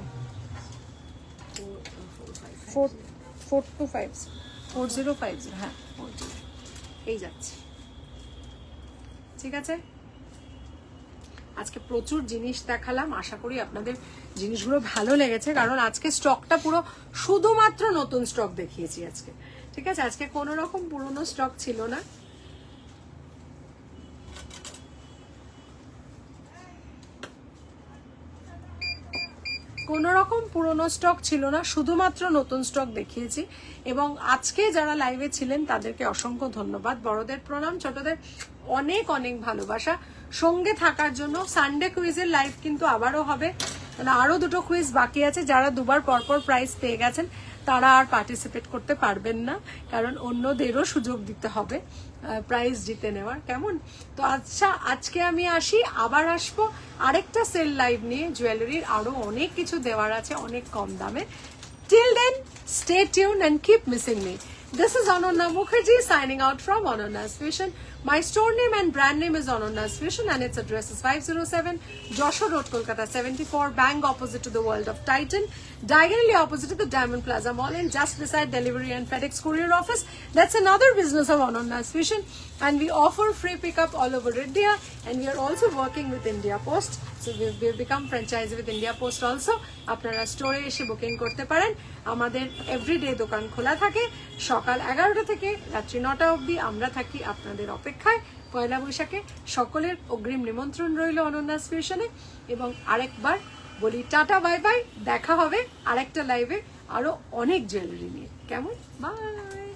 A: 4050, হ্যাঁ 40, এই যাচ্ছে, ঠিক আছে। আজকে প্রচুর জিনিস দেখালাম, আশা করি আপনাদের জিনিসগুলো ভালো লেগেছে, কারণ আজকে স্টকটা পুরো শুধুমাত্র নতুন স্টক দেখিয়েছি আজকে, ঠিক আছে। আজকে কোনো রকম পুরনো স্টক ছিল না। কোনো রকম পুরনো স্টক ছিল না, শুধুমাত্র নতুন স্টক দেখিয়েছি। এবং আজকে যারা লাইভে ছিলেন তাদেরকে অসংখ্য ধন্যবাদ, বড়দের প্রণাম, ছোটদের অনেক অনেক ভালোবাসা সঙ্গে থাকার জন্য। সানডে কুইজের লাইভ কিন্তু আবারও হবে, মানে আরো দুটো কুইজ বাকি আছে। যারা দুবার পরপর প্রাইজ পেয়ে গেছেন তারা আর পার্টিসিপেট করতে পারবেন না, কারণ অন্যদেরও সুযোগ দিতে হবে প্রাইজ জিতে নেওয়ার, কেমন? তো আচ্ছা আজকে আমি আসি, আবার আসবো আরেকটা সেল লাইভ নিয়ে। জুয়েলারির আরো অনেক কিছু দেওয়ার আছে অনেক কম দামে। Till then, stay tuned and keep missing me. This is Ananya Mukherjee signing out from Anonya's Fusion. My store name and brand name is Anonya's Fusion and its address is 507 Joshua Road, Kolkata 74, bang opposite to the World of Titan, diagonally opposite to the Diamond Plaza Mall and just beside Delivery and FedEx Courier Office. That's another business of Anonya's Fusion, and we offer free pickup all over India, and we are also working with India Post. So we've become franchisee with India Post also. আপনারা স্টোরে এসে booking করতে পারেন। আমাদের everyday দোকান খোলা থাকে সকাল 11টা থেকে রাত্রি 9টা অবধি। আমরা থাকি আপনাদের অপেক্ষায় পয়লা বৈশাখে। সকলের অগ্রিম নিমন্ত্রণ রইল অনন্যাস ফিউশনে। এবং আরেকবার বলি টাটা বাই বাই, দেখা হবে আরেকটা লাইভে আরো অনেক জুয়েলারি নিয়ে, কেমন? বাই।